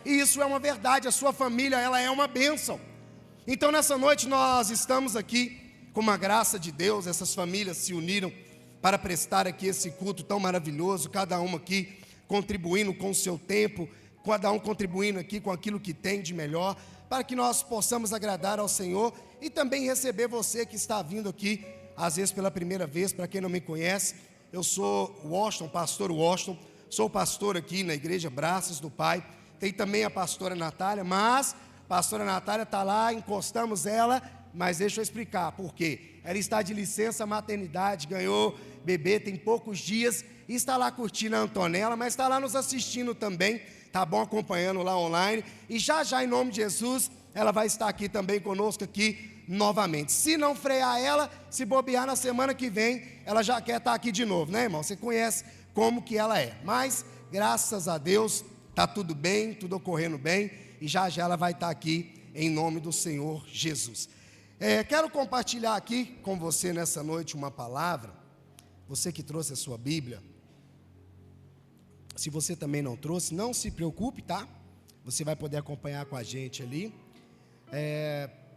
E isso é uma verdade, a sua família, ela é uma bênção. Então nessa noite nós estamos aqui com uma graça de Deus, essas famílias se uniram para prestar aqui esse culto tão maravilhoso, cada uma aqui contribuindo com o seu tempo, cada um contribuindo aqui com aquilo que tem de melhor, para que nós possamos agradar ao Senhor e também receber você que está vindo aqui, às vezes pela primeira vez. Para quem não me conhece, eu sou Washington, pastor Washington, sou pastor aqui na igreja Braços do Pai. Tem também a pastora Natália, mas a pastora Natália está lá, encostamos ela, mas deixa eu explicar por quê. Ela está de licença maternidade, ganhou bebê tem poucos dias e está lá curtindo a Antonella, mas está lá nos assistindo também, tá bom, acompanhando lá online. E já já, em nome de Jesus, ela vai estar aqui também conosco aqui novamente. Se não frear ela, se bobear na semana que vem, ela já quer estar aqui de novo, né, irmão? Você conhece como que ela é. Mas, graças a Deus, está tudo bem, tudo ocorrendo bem, e já já ela vai estar aqui em nome do Senhor Jesus. Quero compartilhar aqui com você nessa noite uma palavra. Você que trouxe a sua Bíblia, se você também não trouxe, não se preocupe, tá? Você vai poder acompanhar com a gente ali.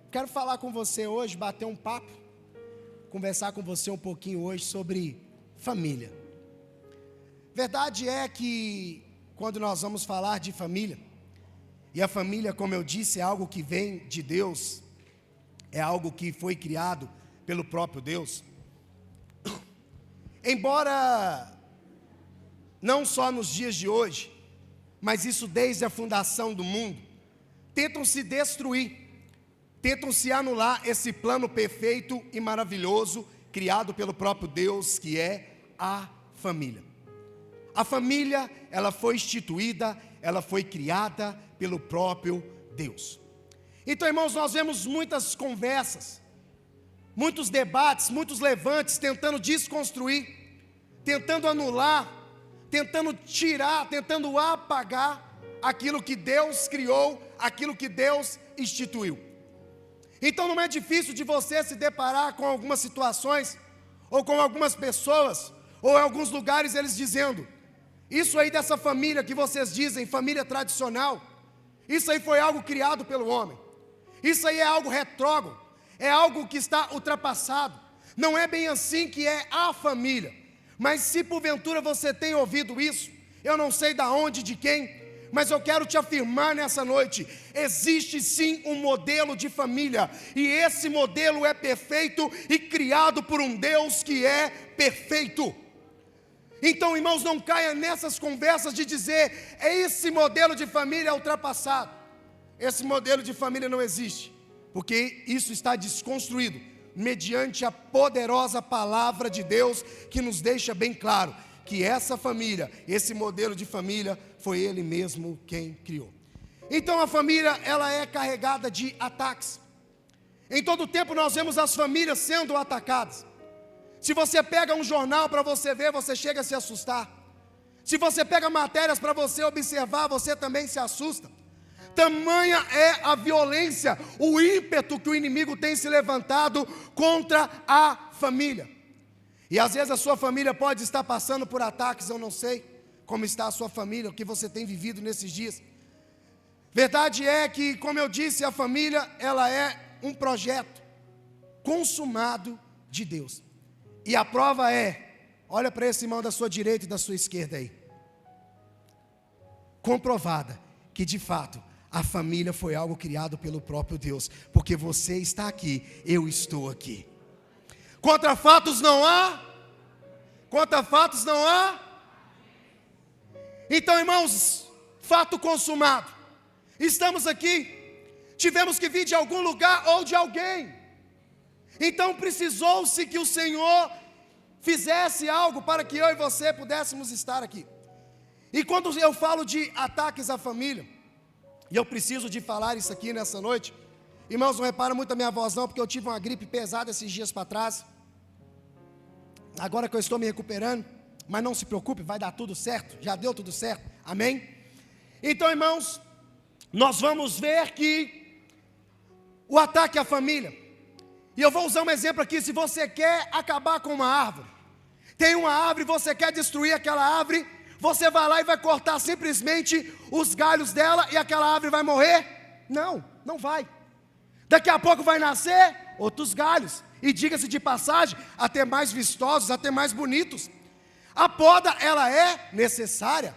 Quero falar com você hoje, bater um papo, conversar com você um pouquinho hoje sobre família. Verdade é que quando nós vamos falar de família, e a família, como eu disse, é algo que vem de Deus, é algo que foi criado pelo próprio Deus. Embora não só nos dias de hoje, mas isso desde a fundação do mundo, tentam se destruir, tentam se anular esse plano perfeito e maravilhoso criado pelo próprio Deus, que é a família. A família, ela foi instituída, ela foi criada pelo próprio Deus. Então, irmãos, nós vemos muitas conversas, muitos debates, muitos levantes tentando desconstruir, tentando anular, tentando tirar, tentando apagar aquilo que Deus criou, aquilo que Deus instituiu. Então não é difícil de você se deparar com algumas situações, ou com algumas pessoas, ou em alguns lugares eles dizendo: isso aí dessa família que vocês dizem, família tradicional, isso aí foi algo criado pelo homem, isso aí é algo retrógrado, é algo que está ultrapassado, não é bem assim que é a família. Mas se porventura você tem ouvido isso, eu não sei de onde, de quem, mas eu quero te afirmar nessa noite: existe sim um modelo de família, e esse modelo é perfeito e criado por um Deus que é perfeito. Então, irmãos, não caia nessas conversas de dizer: esse modelo de família é ultrapassado. Esse modelo de família não existe, porque isso está desconstruído mediante a poderosa palavra de Deus, que nos deixa bem claro que essa família, esse modelo de família, foi Ele mesmo quem criou. Então a família, ela é carregada de ataques. Em todo tempo nós vemos as famílias sendo atacadas. Se você pega um jornal para você ver, você chega a se assustar. Se você pega matérias para você observar, você também se assusta. Tamanha é a violência, o ímpeto que o inimigo tem se levantado contra a família. E às vezes a sua família pode estar passando por ataques, eu não sei como está a sua família, o que você tem vivido nesses dias. Verdade é que, como eu disse, a família, ela é um projeto consumado de Deus. E a prova é, olha para esse irmão da sua direita e da sua esquerda aí, comprovada que de fato a família foi algo criado pelo próprio Deus, porque você está aqui, eu estou aqui. Contra fatos não há? Contra fatos não há? Então, irmãos, fato consumado. Estamos aqui, tivemos que vir de algum lugar ou de alguém. Então precisou-se que o Senhor fizesse algo para que eu e você pudéssemos estar aqui. E quando eu falo de ataques à família, e eu preciso de falar isso aqui nessa noite, irmãos, não repara muito a minha voz não, porque eu tive uma gripe pesada esses dias para trás. Agora que eu estou me recuperando, mas não se preocupe, vai dar tudo certo, já deu tudo certo, amém? Então, irmãos, nós vamos ver que o ataque à família, e eu vou usar um exemplo aqui. Se você quer acabar com uma árvore, tem uma árvore, você quer destruir aquela árvore, Você vai lá e vai cortar simplesmente os galhos dela e aquela árvore vai morrer? Não, não vai. Daqui a pouco vai nascer outros galhos, e diga-se de passagem, até mais vistosos, até mais bonitos. A poda, ela é necessária.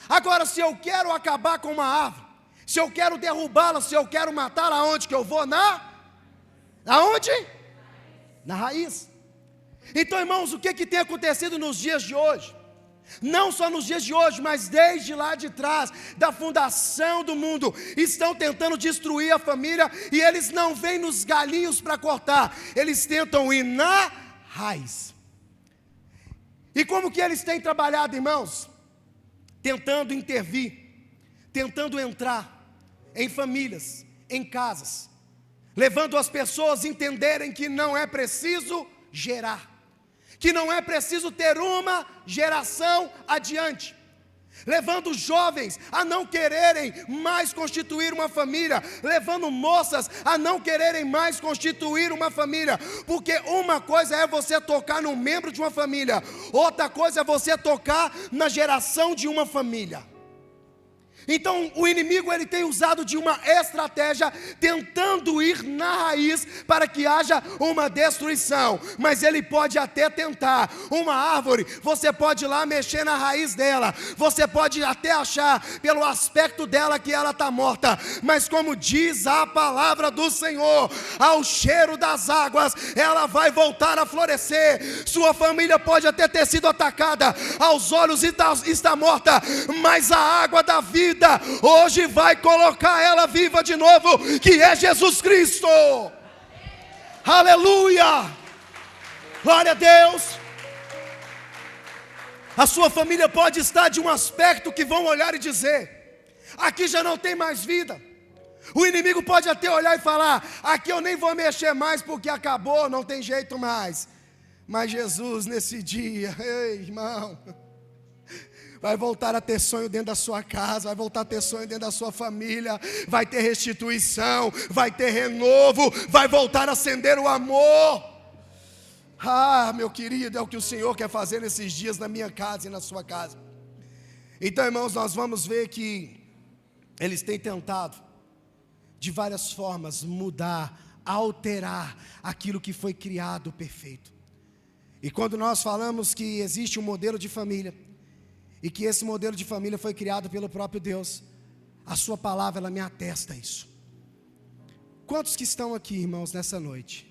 Agora, se eu quero acabar com uma árvore, se eu quero derrubá-la, se eu quero matá-la, aonde que eu vou? Aonde? Na raiz. Então, irmãos, o que tem acontecido nos dias de hoje? Não só nos dias de hoje, mas desde lá de trás, da fundação do mundo, estão tentando destruir a família, e eles não vêm nos galinhos para cortar, eles tentam ir na raiz. E como que eles têm trabalhado, irmãos? Tentando intervir, tentando entrar em famílias, em casas, levando as pessoas a entenderem que não é preciso gerar, que não é preciso ter uma geração adiante, levando os jovens a não quererem mais constituir uma família, levando moças a não quererem mais constituir uma família, porque uma coisa é você tocar num membro de uma família, outra coisa é você tocar na geração de uma família. Então o inimigo, ele tem usado de uma estratégia, tentando ir na raiz para que haja uma destruição. Mas ele pode até tentar. Uma árvore, você pode ir lá mexer na raiz dela, você pode até achar pelo aspecto dela que ela está morta, mas como diz a palavra do Senhor, ao cheiro das águas ela vai voltar a florescer. Sua família pode até ter sido atacada, aos olhos está morta, mas a água da vida hoje vai colocar ela viva de novo, que é Jesus Cristo. Aleluia, glória a Deus. A sua família pode estar de um aspecto que vão olhar e dizer: aqui já não tem mais vida. O inimigo pode até olhar e falar: aqui eu nem vou mexer mais porque acabou, não tem jeito mais. Mas Jesus, nesse dia, ei, irmão, vai voltar a ter sonho dentro da sua casa, vai voltar a ter sonho dentro da sua família, vai ter restituição, vai ter renovo, vai voltar a acender o amor. Ah, meu querido, é o que o Senhor quer fazer nesses dias na minha casa e na sua casa. Então, irmãos, nós vamos ver que eles têm tentado de várias formas mudar, alterar aquilo que foi criado perfeito. E quando nós falamos que existe um modelo de família, e que esse modelo de família foi criado pelo próprio Deus, a sua palavra, ela me atesta isso. Quantos que estão aqui, irmãos, nessa noite,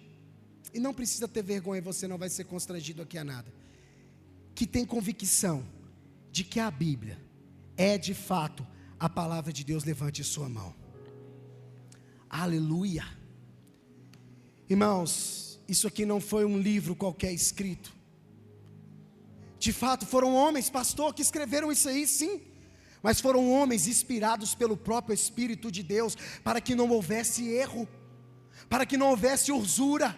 e não precisa ter vergonha, você não vai ser constrangido aqui a nada, que tem convicção de que a Bíblia é de fato a palavra de Deus? Levante sua mão. Aleluia. Irmãos, isso aqui não foi um livro qualquer escrito. De fato foram homens, pastor, que escreveram isso aí, sim, mas foram homens inspirados pelo próprio Espírito de Deus, para que não houvesse erro, para que não houvesse usura,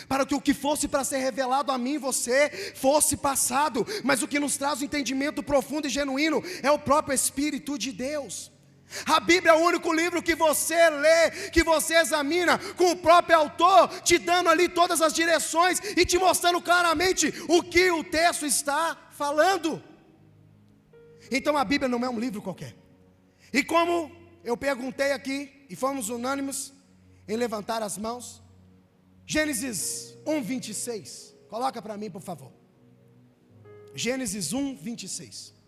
para que o que fosse para ser revelado a mim e você fosse passado. Mas o que nos traz o entendimento profundo e genuíno é o próprio Espírito de Deus. A Bíblia é o único livro que você lê, que você examina, com o próprio autor te dando ali todas as direções e te mostrando claramente o que o texto está falando. Então a Bíblia não é um livro qualquer. E como eu perguntei aqui, e fomos unânimes em levantar as mãos, Gênesis 1:26, coloca para mim, por favor. Gênesis 1:26.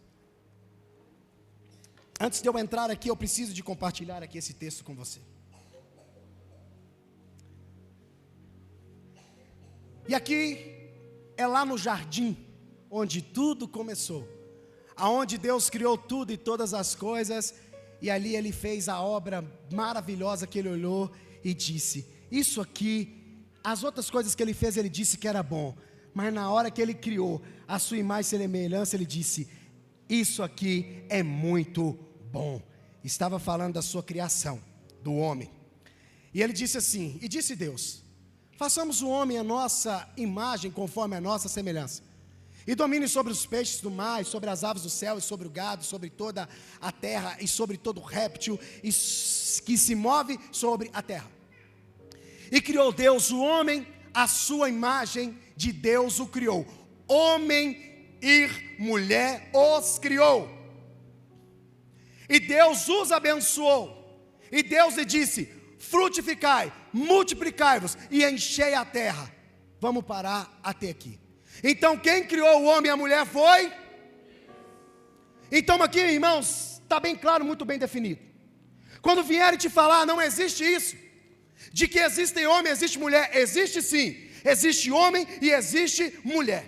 Antes de eu entrar aqui, eu preciso de compartilhar aqui esse texto com você. E aqui é lá no jardim, onde tudo começou, aonde Deus criou tudo e todas as coisas, e ali Ele fez a obra maravilhosa que Ele olhou e disse: isso aqui, as outras coisas que Ele fez, Ele disse que era bom, mas na hora que Ele criou a sua imagem e semelhança, Ele disse: isso aqui é muito bom. Estava falando da sua criação, do homem. E Ele disse assim, e disse Deus: façamos o homem a nossa imagem, conforme a nossa semelhança, e domine sobre os peixes do mar, e sobre as aves do céu, e sobre o gado, sobre toda a terra, e sobre todo réptil que se move sobre a terra. E criou Deus o homem, a sua imagem de Deus o criou, homem ir mulher os criou. E Deus os abençoou. E Deus lhe disse: frutificai, multiplicai-vos e enchei a terra. Vamos parar até aqui. Então quem criou o homem e a mulher foi? Então aqui, irmãos, está bem claro, muito bem definido. Quando vierem te falar, não existe isso, de que existem homem, existe mulher. Existe sim, existe homem e existe mulher.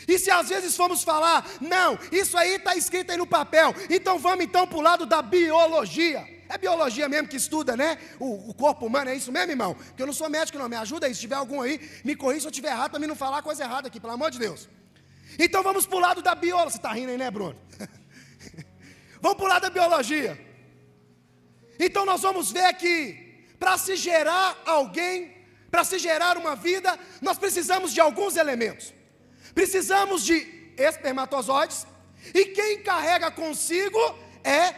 E se às vezes formos falar, não, isso aí está escrito aí no papel, então vamos então para o lado da biologia. É biologia mesmo que estuda, né? O corpo humano, é isso mesmo, irmão? Porque eu não sou médico não, me ajuda aí, se tiver algum aí, me corrija se eu estiver errado, para mim não falar coisa errada aqui, pelo amor de Deus. Então vamos para o lado da biologia. Você está rindo aí, né, Bruno? Vamos para o lado da biologia. Então nós vamos ver que para se gerar alguém, para se gerar uma vida, nós precisamos de alguns elementos. Precisamos de espermatozoides, e quem carrega consigo é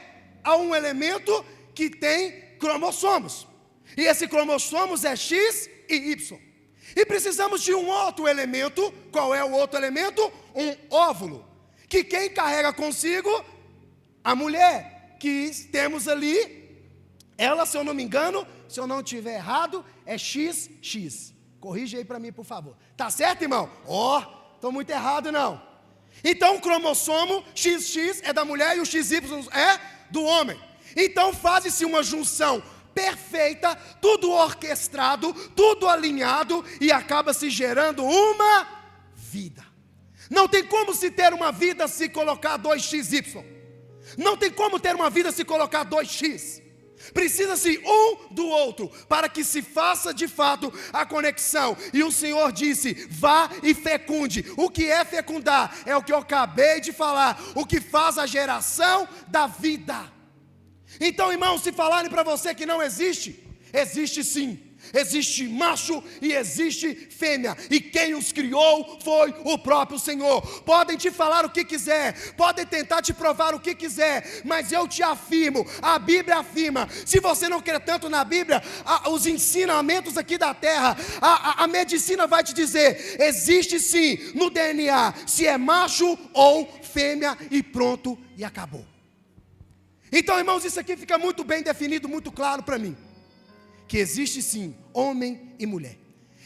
um elemento que tem cromossomos. E esse cromossomos é X e Y. E precisamos de um outro elemento. Qual é o outro elemento? Um óvulo, que quem carrega consigo? A mulher, que temos ali, ela, se eu não me engano, se eu não estiver errado, é XX. Corrige aí para mim, por favor. Tá certo, irmão? Estou muito errado, não. Então o cromossomo XX é da mulher e o XY é do homem. Então faz-se uma junção perfeita, tudo orquestrado, tudo alinhado, e acaba se gerando uma vida. Não tem como se ter uma vida se colocar 2XY. Não tem como ter uma vida se colocar 2X. Precisa-se um do outro para que se faça de fato a conexão. E o Senhor disse: vá e fecunde. O que é fecundar? É o que eu acabei de falar, o que faz a geração da vida. Então, irmão, se falarem para você que não existe, existe sim. Existe macho e existe fêmea, e quem os criou foi o próprio Senhor. Podem te falar o que quiser, podem tentar te provar o que quiser, mas eu te afirmo, a Bíblia afirma. Se você não quer tanto na Bíblia, os ensinamentos aqui da terra, a medicina vai te dizer: existe sim no DNA, se é macho ou fêmea, e pronto, e acabou. Então, irmãos, isso aqui fica muito bem definido, muito claro para mim, que existe sim homem e mulher.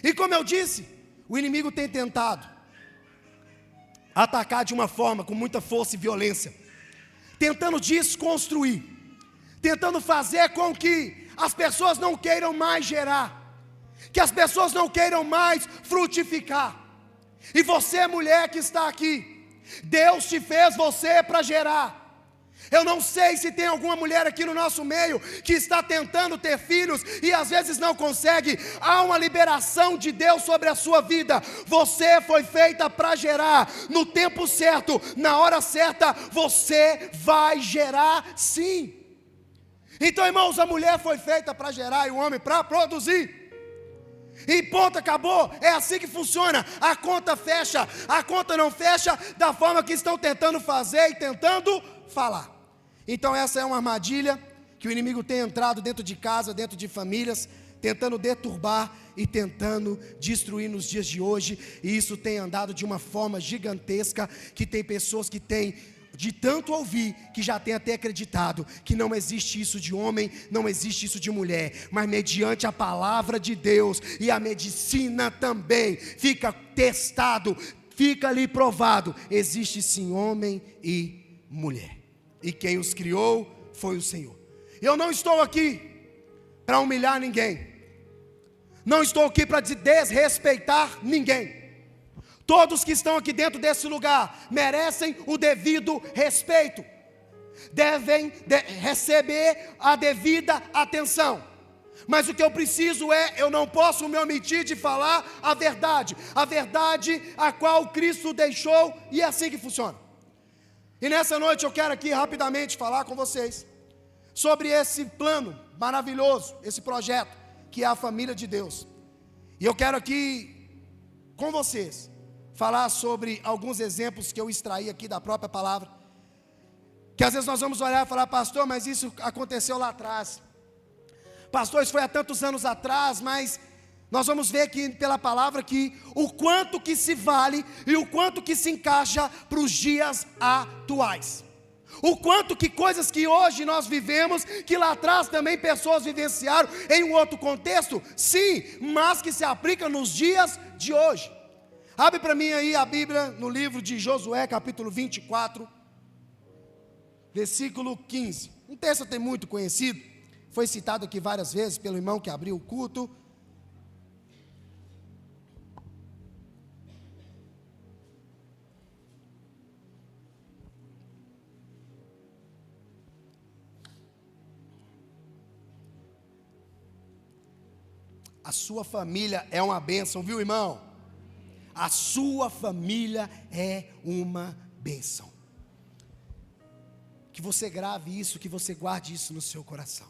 E como eu disse, o inimigo tem tentado atacar de uma forma com muita força e violência, tentando desconstruir, tentando fazer com que as pessoas não queiram mais gerar, que as pessoas não queiram mais frutificar. E você, mulher que está aqui, Deus te fez você para gerar. Eu não sei se tem alguma mulher aqui no nosso meio que está tentando ter filhos e às vezes não consegue. Há uma liberação de Deus sobre a sua vida. Você foi feita para gerar. No tempo certo, na hora certa, você vai gerar sim. Então, irmãos, a mulher foi feita para gerar e o homem para produzir. E ponto, acabou. É assim que funciona. A conta fecha. A conta não fecha da forma que estão tentando fazer e tentando falar. Então essa é uma armadilha que o inimigo tem entrado dentro de casa, dentro de famílias, tentando deturbar e tentando destruir nos dias de hoje. E isso tem andado de uma forma gigantesca, que tem pessoas que têm, de tanto ouvir, que já tem até acreditado que não existe isso de homem, não existe isso de mulher, mas mediante a palavra de Deus e a medicina também, fica testado, fica ali provado, existe sim homem e mulher. E quem os criou foi o Senhor. Eu não estou aqui para humilhar ninguém. Não estou aqui para desrespeitar ninguém. Todos que estão aqui dentro desse lugar merecem o devido respeito. Devem receber a devida atenção. Mas o que eu preciso eu não posso me omitir de falar a verdade a qual Cristo deixou, e é assim que funciona. E nessa noite eu quero aqui rapidamente falar com vocês sobre esse plano maravilhoso, esse projeto que é a família de Deus. E eu quero aqui com vocês falar sobre alguns exemplos que eu extraí aqui da própria palavra, que às vezes nós vamos olhar e falar: pastor, mas isso aconteceu lá atrás. Pastor, isso foi há tantos anos atrás, mas nós vamos ver aqui pela palavra que o quanto que se vale e o quanto que se encaixa para os dias atuais. O quanto que coisas que hoje nós vivemos, que lá atrás também pessoas vivenciaram em um outro contexto, sim, mas que se aplica nos dias de hoje. Abre para mim aí a Bíblia no livro de Josué, capítulo 24, versículo 15. Um texto até muito conhecido, foi citado aqui várias vezes pelo irmão que abriu o culto. A sua família é uma bênção, viu, irmão? A sua família é uma bênção. Que você grave isso, que você guarde isso no seu coração.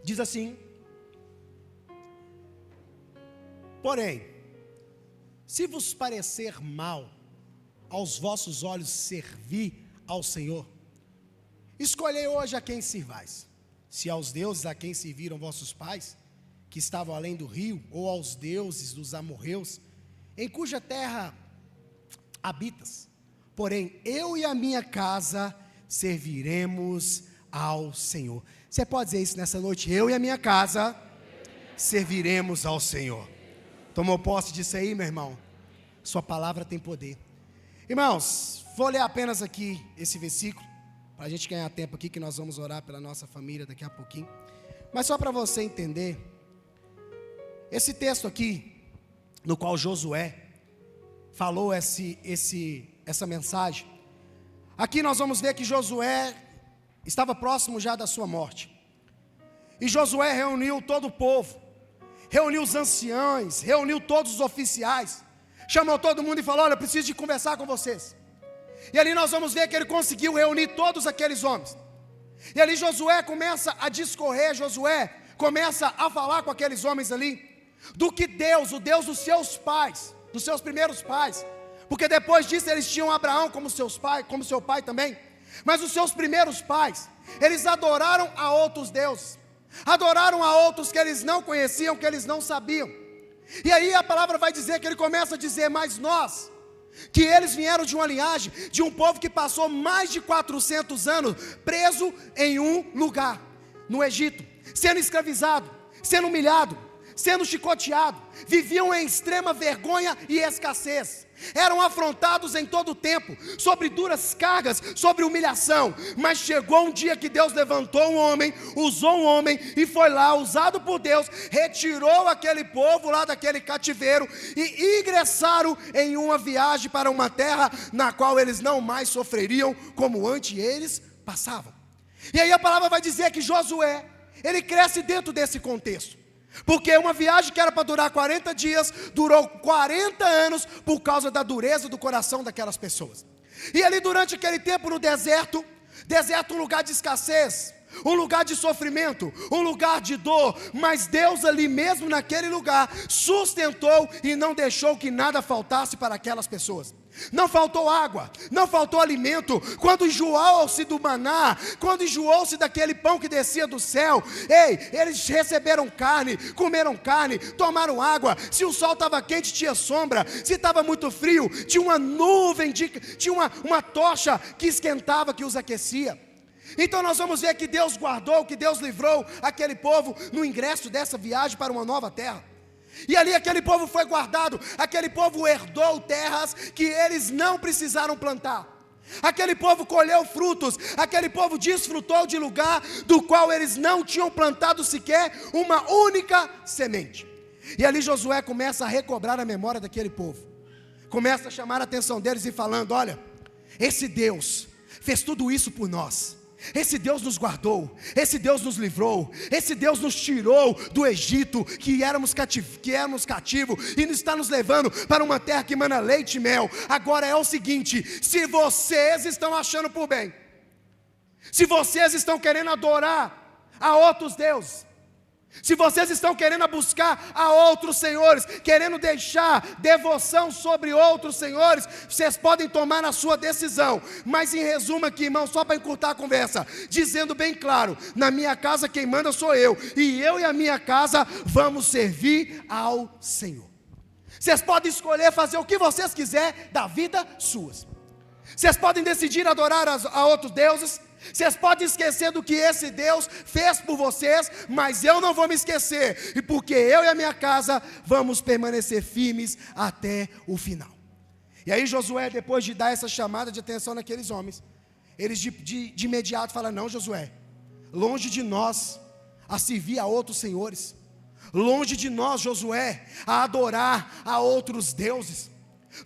Diz assim: porém, se vos parecer mal aos vossos olhos servir ao Senhor, escolhei hoje a quem sirvais, se aos deuses a quem serviram vossos pais, que estavam além do rio, ou aos deuses dos amorreus, em cuja terra habitas. Porém, eu e a minha casa serviremos ao Senhor. Você pode dizer isso nessa noite? Eu e a minha casa serviremos ao Senhor. Tomou posse disso aí, meu irmão? Sua palavra tem poder. Irmãos, vou ler apenas aqui esse versículo, para a gente ganhar tempo aqui, que nós vamos orar pela nossa família daqui a pouquinho. Mas só para você entender, esse texto aqui, no qual Josué falou essa mensagem, aqui nós vamos ver que Josué estava próximo já da sua morte. E Josué reuniu todo o povo, reuniu os anciãos, reuniu todos os oficiais, chamou todo mundo e falou: olha, eu preciso de conversar com vocês. E ali nós vamos ver que ele conseguiu reunir todos aqueles homens. E ali Josué começa a discorrer, Josué começa a falar com aqueles homens ali, do que Deus, o Deus dos seus pais, dos seus primeiros pais, porque depois disso eles tinham Abraão como seus pais, como seu pai também, mas os seus primeiros pais, eles adoraram a outros deuses, adoraram a outros que eles não conheciam, que eles não sabiam. E aí a palavra vai dizer que ele começa a dizer: mas nós, que eles vieram de uma linhagem, de um povo que passou mais de 400 anos preso em um lugar, no Egito, sendo escravizado, sendo humilhado, sendo chicoteado, viviam em extrema vergonha e escassez, eram afrontados em todo o tempo, sobre duras cargas, sobre humilhação. Mas chegou um dia que Deus levantou um homem, usou um homem, e foi lá, usado por Deus, retirou aquele povo lá daquele cativeiro, e ingressaram em uma viagem para uma terra, na qual eles não mais sofreriam, como antes eles passavam. E aí a palavra vai dizer que Josué, ele cresce dentro desse contexto, porque uma viagem que era para durar 40 dias, durou 40 anos, por causa da dureza do coração daquelas pessoas. E ali durante aquele tempo no deserto, um lugar de escassez, um lugar de sofrimento, um lugar de dor, mas Deus ali mesmo naquele lugar, sustentou e não deixou que nada faltasse para aquelas pessoas. Não faltou água, não faltou alimento. Quando enjoou-se do maná, quando enjoou-se daquele pão que descia do céu, eles receberam carne, comeram carne, tomaram água. Se o sol estava quente, tinha sombra. Se estava muito frio, tinha uma nuvem, tinha uma tocha que esquentava, que os aquecia. Então nós vamos ver que Deus guardou, que Deus livrou aquele povo no ingresso dessa viagem para uma nova terra. E ali aquele povo foi guardado, aquele povo herdou terras que eles não precisaram plantar. Aquele povo colheu frutos, aquele povo desfrutou de lugar do qual eles não tinham plantado sequer uma única semente. E ali Josué começa a recobrar a memória daquele povo, começa a chamar a atenção deles e falando: olha, esse Deus fez tudo isso por nós. Esse Deus nos guardou, esse Deus nos livrou, esse Deus nos tirou do Egito, que éramos cativos, e está nos levando para uma terra que mana leite e mel. Agora é o seguinte: se vocês estão achando por bem, se vocês estão querendo adorar a outros deuses, Se vocês estão querendo buscar a outros senhores, querendo deixar devoção sobre outros senhores, vocês podem tomar a sua decisão. Mas em resumo aqui, irmão, só para encurtar a conversa, dizendo bem claro: na minha casa quem manda sou eu, e eu e a minha casa vamos servir ao Senhor. Vocês podem escolher fazer o que vocês quiserem da vida suas. Vocês podem decidir adorar a outros deuses. Vocês podem esquecer do que esse Deus fez por vocês, mas eu não vou me esquecer, e porque eu e a minha casa vamos permanecer firmes até o final. E aí Josué, depois de dar essa chamada de atenção naqueles homens, eles de imediato falam: não, Josué, longe de nós a servir a outros senhores, longe de nós, Josué, a adorar a outros deuses,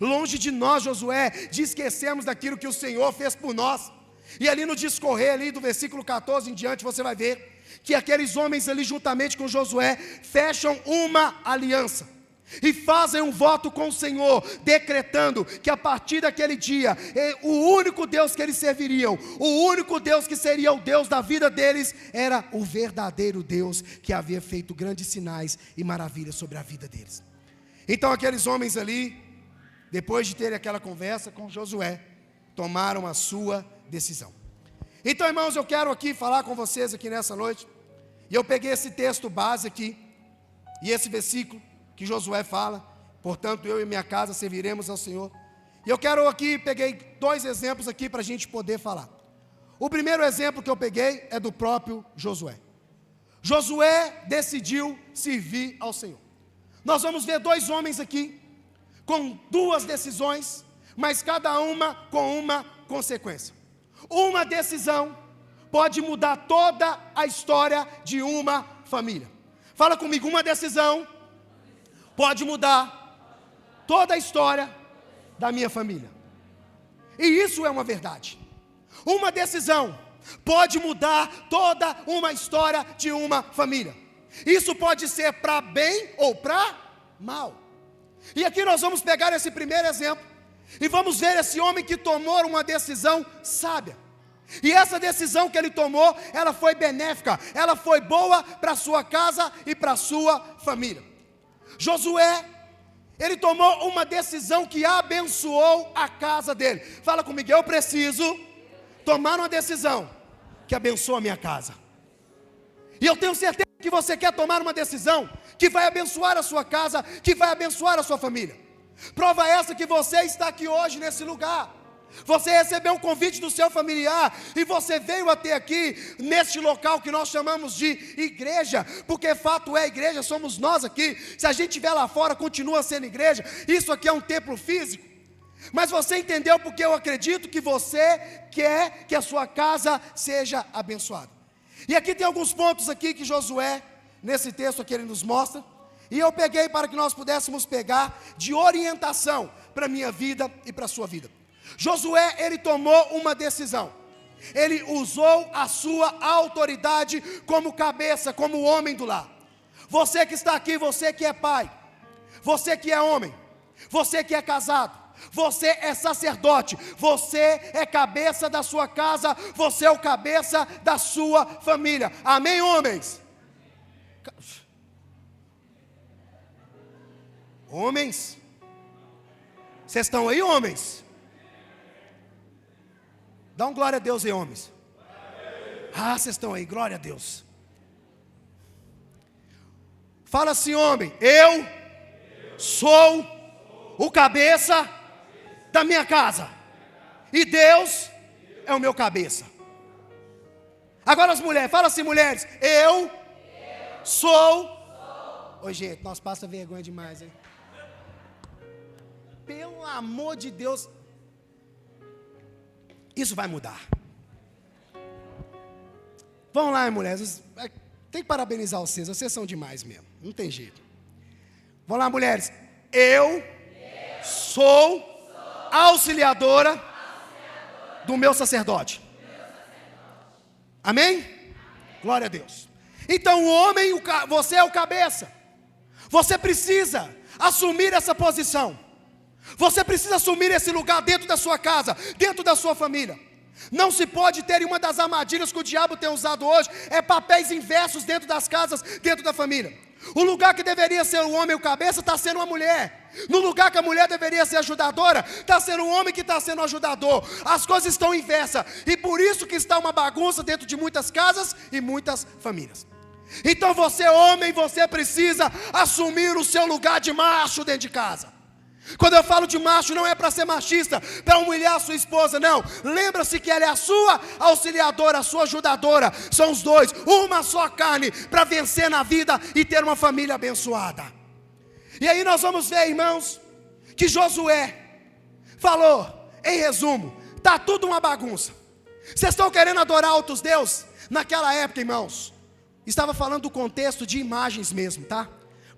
longe de nós, Josué, de esquecermos daquilo que o Senhor fez por nós. E ali no discorrer ali do versículo 14 em diante, você vai ver que aqueles homens ali juntamente com Josué fecham uma aliança e fazem um voto com o Senhor, decretando que a partir daquele dia, o único Deus que eles serviriam, o único Deus que seria o Deus da vida deles, era o verdadeiro Deus que havia feito grandes sinais e maravilhas sobre a vida deles. Então aqueles homens ali, depois de terem aquela conversa com Josué, tomaram a sua decisão. Então, irmãos, eu quero aqui falar com vocês aqui nessa noite, e eu peguei esse texto base aqui, e esse versículo que Josué fala: portanto eu e minha casa serviremos ao Senhor. E eu quero aqui, peguei 2 exemplos aqui para a gente poder falar. O primeiro exemplo que eu peguei é do próprio Josué. Josué decidiu servir ao Senhor. Nós vamos ver 2 homens aqui, com 2 decisões, mas cada uma com uma consequência. Uma decisão pode mudar toda a história de uma família. Fala comigo: uma decisão pode mudar toda a história da minha família. E isso é uma verdade. Uma decisão pode mudar toda uma história de uma família. Isso pode ser para bem ou para mal. E aqui nós vamos pegar esse primeiro exemplo e vamos ver esse homem que tomou uma decisão sábia. E essa decisão que ele tomou, ela foi benéfica, ela foi boa para a sua casa e para a sua família. Josué, ele tomou uma decisão que abençoou a casa dele. Fala comigo: eu preciso tomar uma decisão que abençoa a minha casa. E eu tenho certeza que você quer tomar uma decisão que vai abençoar a sua casa, que vai abençoar a sua família. Prova essa que você está aqui hoje nesse lugar. Você recebeu um convite do seu familiar e você veio até aqui, neste local que nós chamamos de igreja, porque fato é, igreja somos nós aqui. Se a gente estiver lá fora, continua sendo igreja. Isso aqui é um templo físico. Mas você entendeu, porque eu acredito que você quer que a sua casa seja abençoada. E aqui tem alguns pontos aqui que Josué, nesse texto aqui, ele nos mostra. E eu peguei para que nós pudéssemos pegar de orientação para a minha vida e para a sua vida. Josué, ele tomou uma decisão. Ele usou a sua autoridade como cabeça, como homem do lar. Você que está aqui, você que é pai, você que é homem, você que é casado, você é sacerdote, você é cabeça da sua casa, você é o cabeça da sua família. Amém, homens? Homens, vocês estão aí, homens? Dá um glória a Deus aí, homens. Ah, vocês estão aí, glória a Deus. Fala assim, homem: eu sou o cabeça da minha casa, e Deus é o meu cabeça. Agora as mulheres, fala assim, mulheres: eu sou. Oi, gente, nós passa vergonha demais, hein? Pelo amor de Deus, isso vai mudar. Vamos lá, mulheres. Tem que parabenizar vocês são demais mesmo. Não tem jeito. Vamos lá, mulheres. Eu sou auxiliadora do meu sacerdote. Amém? Glória a Deus. Então o homem, você é o cabeça. Você precisa assumir essa posição. Você precisa assumir esse lugar dentro da sua casa, dentro da sua família. Não se pode ter, e uma das armadilhas que o diabo tem usado hoje é papéis inversos dentro das casas, dentro da família. O lugar que deveria ser o homem o cabeça está sendo uma mulher. No lugar que a mulher deveria ser ajudadora, está sendo o homem que está sendo ajudador. As coisas estão inversas, e por isso que está uma bagunça dentro de muitas casas e muitas famílias. Então você, homem, você precisa assumir o seu lugar de macho dentro de casa. Quando eu falo de macho, não é para ser machista, para humilhar a sua esposa, não. Lembra-se que ela é a sua auxiliadora, a sua ajudadora. São os dois, uma só carne, para vencer na vida e ter uma família abençoada. E aí nós vamos ver, irmãos, que Josué falou, em resumo, está tudo uma bagunça. Vocês estão querendo adorar outros deuses? Naquela época, irmãos, estava falando do contexto de imagens mesmo, tá?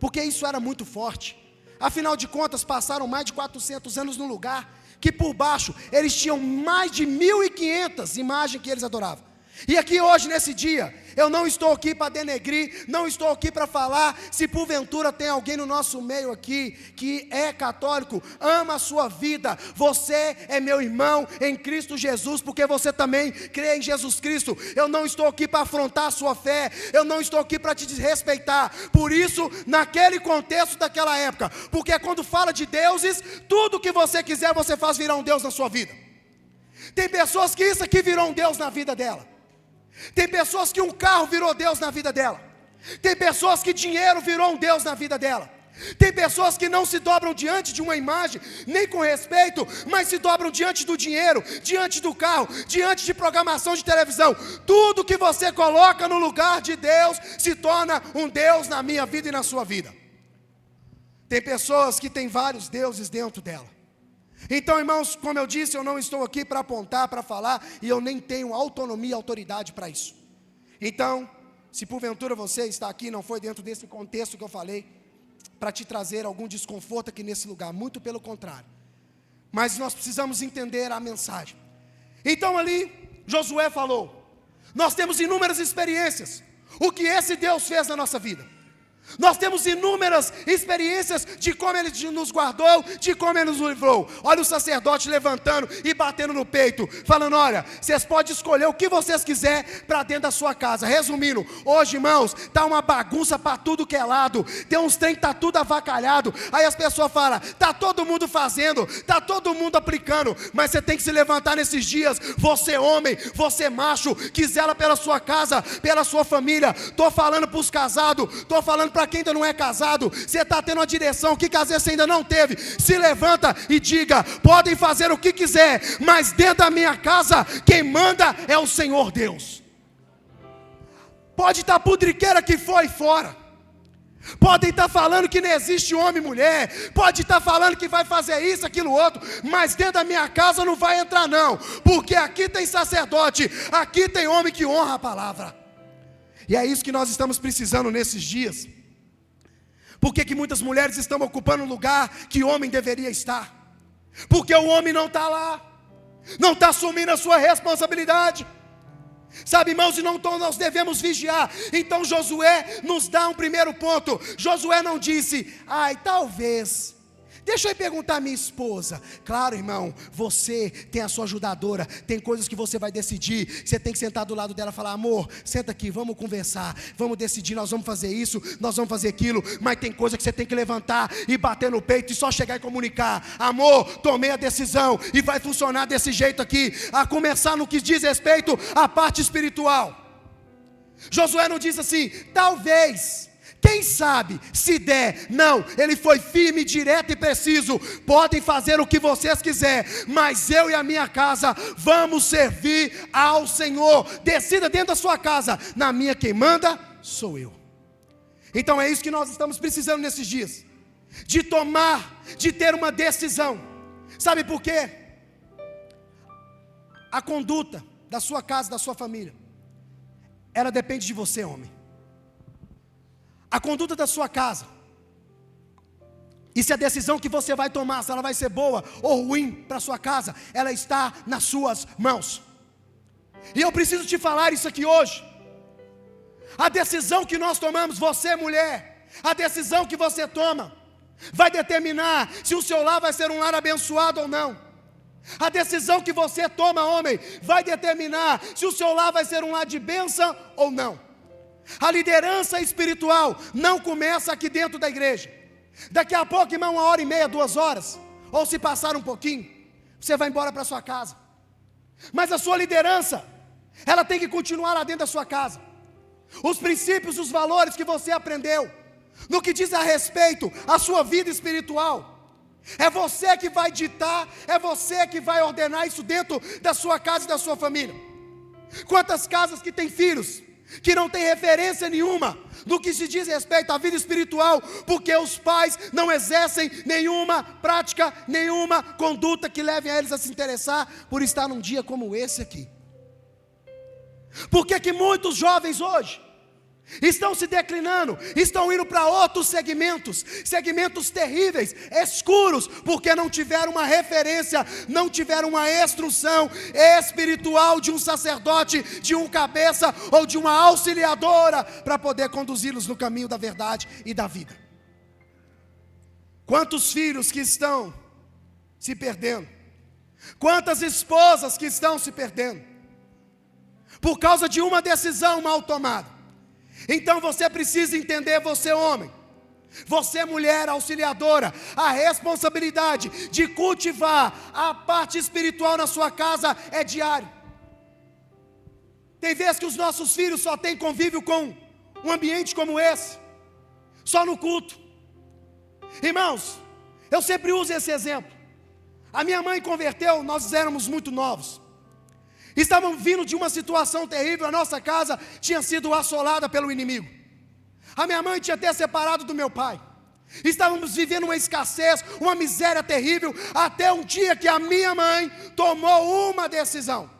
Porque isso era muito forte. Afinal de contas, passaram mais de 400 anos no lugar que por baixo eles tinham mais de 1.500 imagens que eles adoravam. E aqui hoje, nesse dia, eu não estou aqui para denegrir, não estou aqui para falar, se porventura tem alguém no nosso meio aqui, que é católico, ama a sua vida, você é meu irmão em Cristo Jesus, porque você também crê em Jesus Cristo. Eu não estou aqui para afrontar a sua fé, eu não estou aqui para te desrespeitar. Por isso, naquele contexto daquela época, porque quando fala de deuses, tudo que você quiser, você faz virar um Deus na sua vida. Tem pessoas que isso aqui virou um Deus na vida dela. Tem pessoas que um carro virou Deus na vida dela. Tem pessoas que dinheiro virou um Deus na vida dela. Tem pessoas que não se dobram diante de uma imagem, nem com respeito, mas se dobram diante do dinheiro, diante do carro, diante de programação de televisão. Tudo que você coloca no lugar de Deus se torna um Deus na minha vida e na sua vida. Tem pessoas que têm vários deuses dentro dela. Então, irmãos, como eu disse, eu não estou aqui para apontar, para falar, e eu nem tenho autonomia e autoridade para isso. Então, se porventura você está aqui, não foi dentro desse contexto que eu falei, para te trazer algum desconforto aqui nesse lugar, muito pelo contrário. Mas nós precisamos entender a mensagem. Então ali, Josué falou, nós temos inúmeras experiências, o que esse Deus fez na nossa vida. Nós temos inúmeras experiências de como Ele nos guardou, de como Ele nos livrou. Olha o sacerdote levantando e batendo no peito, falando, olha, vocês podem escolher o que vocês quiserem para dentro da sua casa. Resumindo, hoje, irmãos, está uma bagunça para tudo que é lado. Tem uns trem que está tudo avacalhado. Aí as pessoas falam, está todo mundo fazendo, está todo mundo aplicando. Mas você tem que se levantar nesses dias, você homem, você macho, que zela pela sua casa, pela sua família. Estou falando para os casados, estou falando para quem ainda não é casado. Você está tendo uma direção que às vezes você ainda não teve. Se levanta e diga, podem fazer o que quiser, mas dentro da minha casa, quem manda é o Senhor Deus. Pode estar pudriqueira que foi fora. Podem estar falando que não existe homem e mulher. Pode estar falando que vai fazer isso, aquilo, outro. Mas dentro da minha casa não vai entrar não. Porque aqui tem sacerdote. Aqui tem homem que honra a palavra. E é isso que nós estamos precisando nesses dias. Por que muitas mulheres estão ocupando um lugar que o homem deveria estar? Porque o homem não está lá, não está assumindo a sua responsabilidade. Sabe, irmãos, e não nós devemos vigiar. Então Josué nos dá um primeiro ponto. Josué não disse, talvez, deixa eu perguntar à minha esposa. Claro, irmão, você tem a sua ajudadora, tem coisas que você vai decidir. Você tem que sentar do lado dela e falar, amor, senta aqui, vamos conversar, vamos decidir, nós vamos fazer isso, nós vamos fazer aquilo. Mas tem coisa que você tem que levantar e bater no peito e só chegar e comunicar, amor, tomei a decisão e vai funcionar desse jeito aqui. A começar no que diz respeito à parte espiritual. Josué não disse assim, talvez, quem sabe, se der. Não, ele foi firme, direto e preciso. Podem fazer o que vocês quiserem, mas eu e a minha casa vamos servir ao Senhor. Decida dentro da sua casa, na minha quem manda sou eu. Então é isso que nós estamos precisando nesses dias, de tomar, de ter uma decisão. Sabe por quê? A conduta da sua casa, da sua família, ela depende de você, homem. A conduta da sua casa, e se a decisão que você vai tomar, se ela vai ser boa ou ruim para a sua casa, ela está nas suas mãos. E eu preciso te falar isso aqui hoje. A decisão que nós tomamos, você mulher, a decisão que você toma, vai determinar se o seu lar vai ser um lar abençoado ou não. A decisão que você toma, homem, vai determinar se o seu lar vai ser um lar de bênção ou não. A liderança espiritual não começa aqui dentro da igreja. Daqui a pouco, irmão, 1h30, 2 horas, ou se passar um pouquinho, você vai embora para sua casa. Mas a sua liderança, ela tem que continuar lá dentro da sua casa. Os princípios, os valores que você aprendeu, no que diz a respeito à sua vida espiritual, é você que vai ditar, é você que vai ordenar isso dentro da sua casa e da sua família. Quantas casas que têm filhos que não têm referência nenhuma no que se diz respeito à vida espiritual, porque os pais não exercem nenhuma prática, nenhuma conduta que leve a eles a se interessar por estar num dia como esse aqui. Por que muitos jovens hoje estão se declinando, estão indo para outros segmentos terríveis, escuros, porque não tiveram uma referência, não tiveram uma instrução espiritual de um sacerdote, de um cabeça ou de uma auxiliadora, para poder conduzi-los no caminho da verdade e da vida. Quantos filhos que estão se perdendo, quantas esposas que estão se perdendo, por causa de uma decisão mal tomada. Então você precisa entender, você homem, você mulher auxiliadora, a responsabilidade de cultivar a parte espiritual na sua casa é diário. Tem vezes que os nossos filhos só têm convívio com um ambiente como esse, só no culto. Irmãos, eu sempre uso esse exemplo. A minha mãe converteu, nós éramos muito novos. Estávamos vindo de uma situação terrível, a nossa casa tinha sido assolada pelo inimigo. A minha mãe tinha até separado do meu pai. Estávamos vivendo uma escassez, uma miséria terrível, até um dia que a minha mãe tomou uma decisão.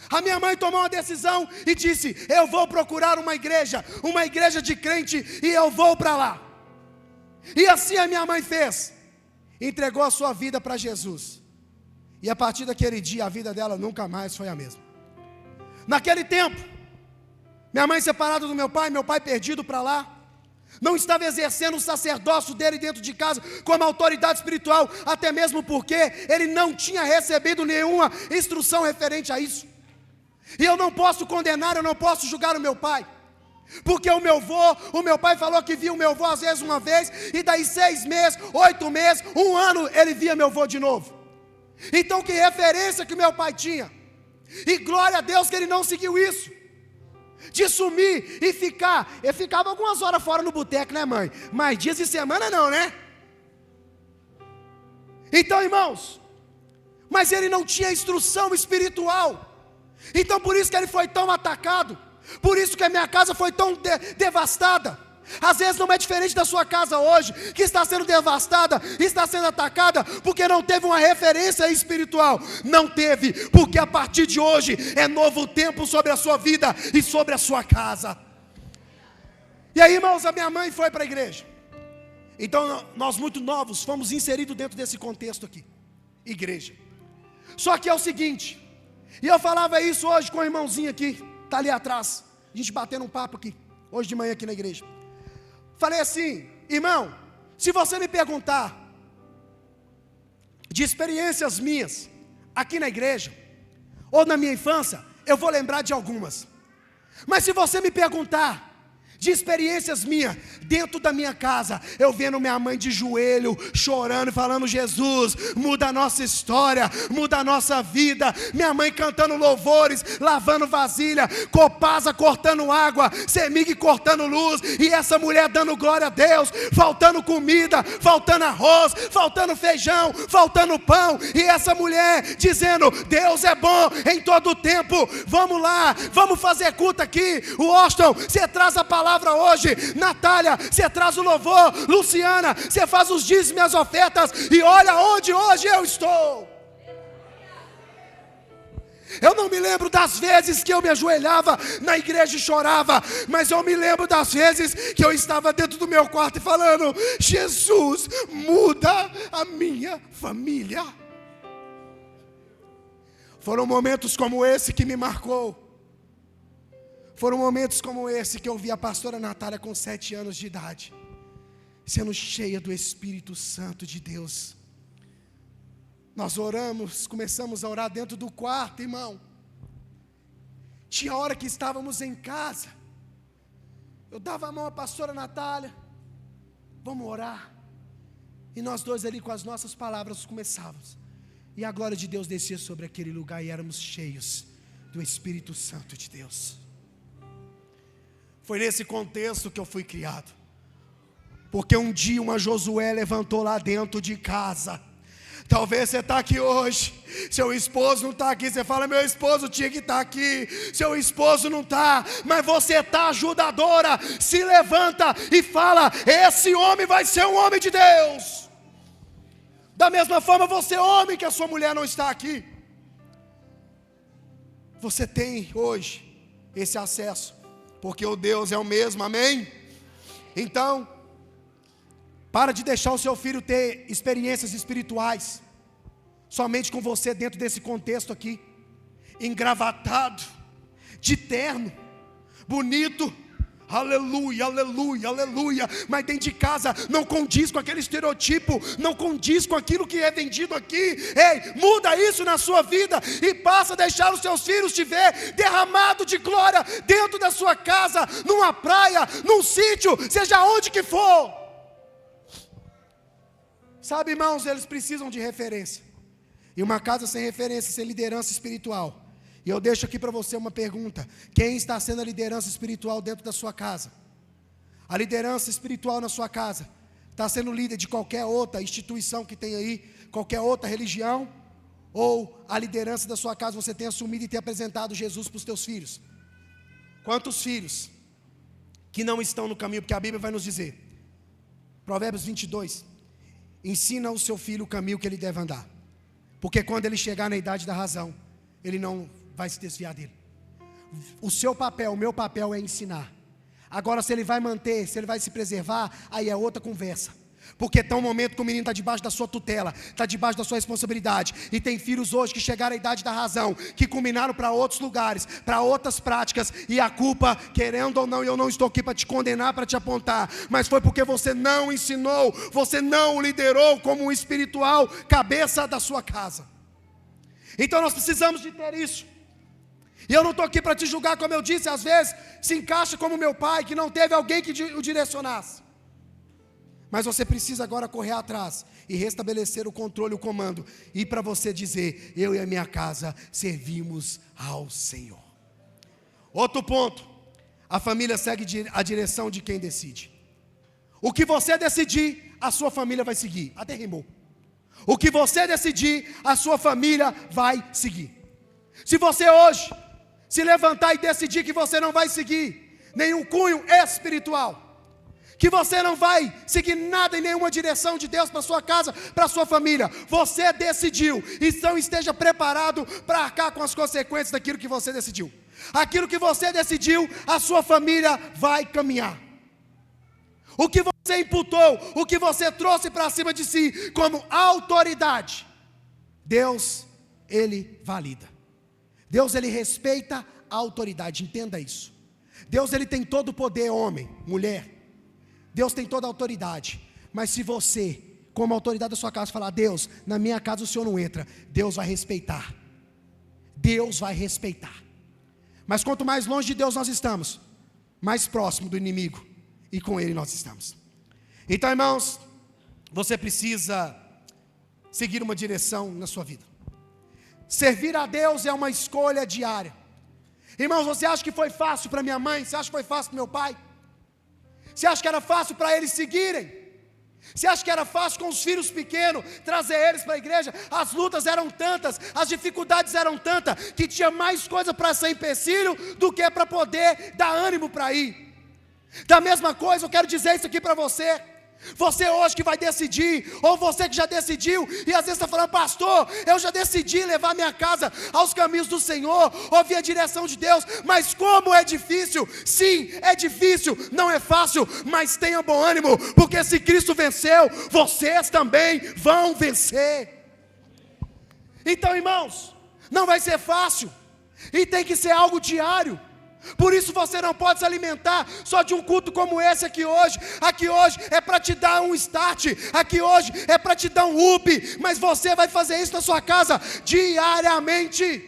A minha mãe tomou uma decisão e disse: eu vou procurar uma igreja de crente, e eu vou para lá. E assim a minha mãe fez, entregou a sua vida para Jesus. E a partir daquele dia a vida dela nunca mais foi a mesma. Naquele tempo, minha mãe separada do meu pai perdido para lá, não estava exercendo o sacerdócio dele dentro de casa como autoridade espiritual, até mesmo porque ele não tinha recebido nenhuma instrução referente a isso. E eu não posso condenar, eu não posso julgar o meu pai, porque o meu pai falou que via o meu avô às vezes uma vez, e daí 6 meses, 8 meses, 1 ano ele via meu avô de novo. Então que referência que meu pai tinha, e glória a Deus que ele não seguiu isso, de sumir e ficar. Eu ficava algumas horas fora no boteco, né, mãe? Mas dias de semana não, né? Então, irmãos, mas ele não tinha instrução espiritual. Então por isso que ele foi tão atacado, por isso que a minha casa foi tão devastada. Às vezes não é diferente da sua casa hoje, que está sendo devastada, está sendo atacada, porque não teve uma referência espiritual. Não teve, porque a partir de hoje é novo tempo sobre a sua vida e sobre a sua casa. E aí, irmãos, a minha mãe foi para a igreja. Então nós muito novos fomos inseridos dentro desse contexto aqui, igreja. Só que é o seguinte, e eu falava isso hoje com o irmãozinho aqui, está ali atrás, a gente batendo um papo aqui, hoje de manhã aqui na igreja. Falei assim: irmão, se você me perguntar de experiências minhas aqui na igreja, ou na minha infância, eu vou lembrar de algumas. Mas se você me perguntar de experiências minhas dentro da minha casa, eu vendo minha mãe de joelho, chorando, falando: Jesus, muda a nossa história, muda a nossa vida. Minha mãe cantando louvores, lavando vasilha, Copasa cortando água, Semig cortando luz, e essa mulher dando glória a Deus, faltando comida, faltando arroz, faltando feijão, faltando pão, e essa mulher dizendo: Deus é bom em todo o tempo. Vamos lá, vamos fazer culto aqui. O Austin, você traz a palavra hoje. Natália, você traz o louvor. Luciana, você faz os dízimos e as ofertas. E olha onde hoje eu estou. Eu não me lembro das vezes que eu me ajoelhava na igreja e chorava, mas eu me lembro das vezes que eu estava dentro do meu quarto e falando: Jesus, muda a minha família. Foram momentos como esse que me marcou. Foram momentos como esse que eu vi a pastora Natália com 7 anos de idade, sendo cheia do Espírito Santo de Deus. Nós oramos, começamos a orar dentro do quarto, irmão. Tinha hora que estávamos em casa, eu dava a mão à pastora Natália, vamos orar. E nós dois ali com as nossas palavras começávamos. E a glória de Deus descia sobre aquele lugar e éramos cheios do Espírito Santo de Deus. Foi nesse contexto que eu fui criado. Porque um dia uma Josué levantou lá dentro de casa. Talvez você está aqui hoje, seu esposo não está aqui, você fala, meu esposo tinha que estar aqui, seu esposo não está, mas você está ajudadora, se levanta e fala, esse homem vai ser um homem de Deus. Da mesma forma você homem que a sua mulher não está aqui, você tem hoje esse acesso, porque o Deus é o mesmo, amém? Então, para de deixar o seu filho ter experiências espirituais somente com você dentro desse contexto aqui, engravatado, de terno, bonito, aleluia, aleluia, aleluia, mas dentro de casa não condiz com aquele estereotipo, não condiz com aquilo que é vendido aqui. Ei, muda isso na sua vida e passa a deixar os seus filhos te ver derramado de glória dentro da sua casa, numa praia, num sítio, seja onde que for. Sabe, irmãos, eles precisam de referência. E uma casa sem referência, sem liderança espiritual. E eu deixo aqui para você uma pergunta: quem está sendo a liderança espiritual dentro da sua casa? A liderança espiritual na sua casa está sendo líder de qualquer outra instituição que tem aí, qualquer outra religião? Ou a liderança da sua casa você tem assumido e tem apresentado Jesus para os teus filhos? Quantos filhos que não estão no caminho? Porque a Bíblia vai nos dizer, Provérbios 22, ensina o seu filho o caminho que ele deve andar, porque quando ele chegar na idade da razão, ele não vai se desviar dele. O seu papel, o meu papel é ensinar. Agora, se ele vai manter, se ele vai se preservar, aí é outra conversa. Porque está um momento que o menino está debaixo da sua tutela, está debaixo da sua responsabilidade. E tem filhos hoje que chegaram à idade da razão, que culminaram para outros lugares, para outras práticas. E a culpa, querendo ou não, eu não estou aqui para te condenar, para te apontar, mas foi porque você não ensinou, você não o liderou como um espiritual cabeça da sua casa. Então nós precisamos de ter isso. E eu não estou aqui para te julgar, como eu disse, às vezes se encaixa como meu pai, que não teve alguém que o direcionasse. Mas você precisa agora correr atrás e restabelecer o controle, o comando. E para você dizer, eu e a minha casa servimos ao Senhor. Outro ponto, a família segue a direção de quem decide. O que você decidir, a sua família vai seguir. Até rimou. O que você decidir, a sua família vai seguir. Se você hoje se levantar e decidir que você não vai seguir nenhum cunho espiritual, que você não vai seguir nada em nenhuma direção de Deus para sua casa, para sua família, você decidiu, então esteja preparado para arcar com as consequências daquilo que você decidiu. Aquilo que você decidiu, a sua família vai caminhar. O que você imputou, o que você trouxe para cima de si como autoridade, Deus, Ele valida. Deus, Ele respeita a autoridade, entenda isso. Deus, Ele tem todo o poder, homem, mulher. Deus tem toda a autoridade. Mas se você, como autoridade da sua casa, falar, Deus, na minha casa o Senhor não entra, Deus vai respeitar. Deus vai respeitar. Mas quanto mais longe de Deus nós estamos, mais próximo do inimigo, e com Ele nós estamos. Então, irmãos, você precisa seguir uma direção na sua vida. Servir a Deus é uma escolha diária. Irmãos, você acha que foi fácil para minha mãe? Você acha que foi fácil para meu pai? Você acha que era fácil para eles seguirem? Você acha que era fácil com os filhos pequenos trazer eles para a igreja? As lutas eram tantas, as dificuldades eram tantas, que tinha mais coisa para ser empecilho do que para poder dar ânimo para ir. Da mesma coisa, eu quero dizer isso aqui para você. Você hoje que vai decidir, ou você que já decidiu, e às vezes está falando, pastor, eu já decidi levar minha casa aos caminhos do Senhor, ouvir a direção de Deus, mas como é difícil. Sim, é difícil, não é fácil, mas tenha bom ânimo, porque se Cristo venceu, vocês também vão vencer. Então, irmãos, não vai ser fácil, e tem que ser algo diário. Por isso você não pode se alimentar só de um culto como esse aqui hoje. Aqui hoje é para te dar um start, aqui hoje é para te dar um up, mas você vai fazer isso na sua casa diariamente.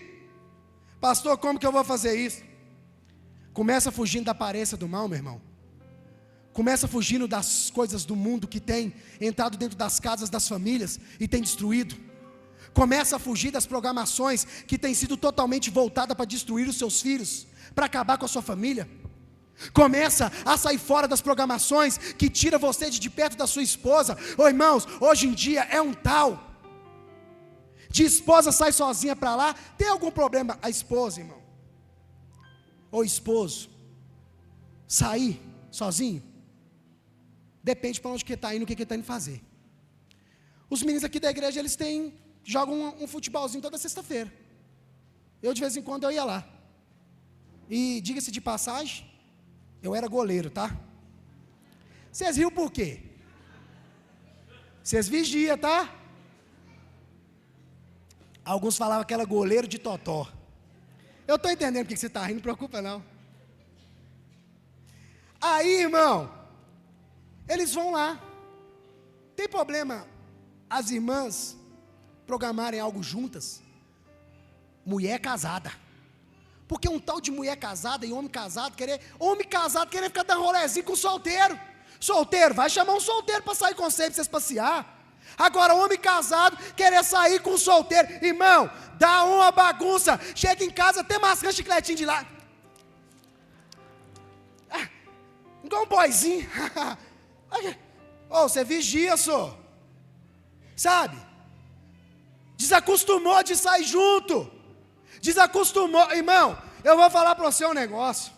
Pastor, como que eu vou fazer isso? Começa fugindo da aparência do mal, meu irmão. Começa fugindo das coisas do mundo que tem entrado dentro das casas das famílias e tem destruído. Começa a fugir das programações que têm sido totalmente voltadas para destruir os seus filhos, para acabar com a sua família. Começa a sair fora das programações que tira você de perto da sua esposa. Ô irmãos, hoje em dia é um tal de esposa sai sozinha para lá. Tem algum problema a esposa, irmão, ou esposo, sair sozinho? Depende para onde que está indo, o que está indo fazer. Os meninos aqui da igreja, eles jogam um futebolzinho toda sexta-feira. Eu de vez em quando eu ia lá. E diga-se de passagem, eu era goleiro, tá? Vocês riam por quê? Vocês vigiam, tá? Alguns falavam que era goleiro de totó. Eu estou entendendo porque você está rindo, não preocupa não. Aí, irmão, eles vão lá. Tem problema as irmãs programarem algo juntas? Mulher casada. Porque um tal de mulher casada e homem casado querer ficar dando rolezinho com solteiro. Solteiro, vai chamar um solteiro para sair com você, para vocês passear. Agora, homem casado querer sair com solteiro, irmão, dá uma bagunça. Chega em casa, até mascando chicletinho de lá. Igual um boizinho. Você vigia, só. Sabe? Desacostumou de sair junto. Desacostumou. Irmão, eu vou falar para você um negócio.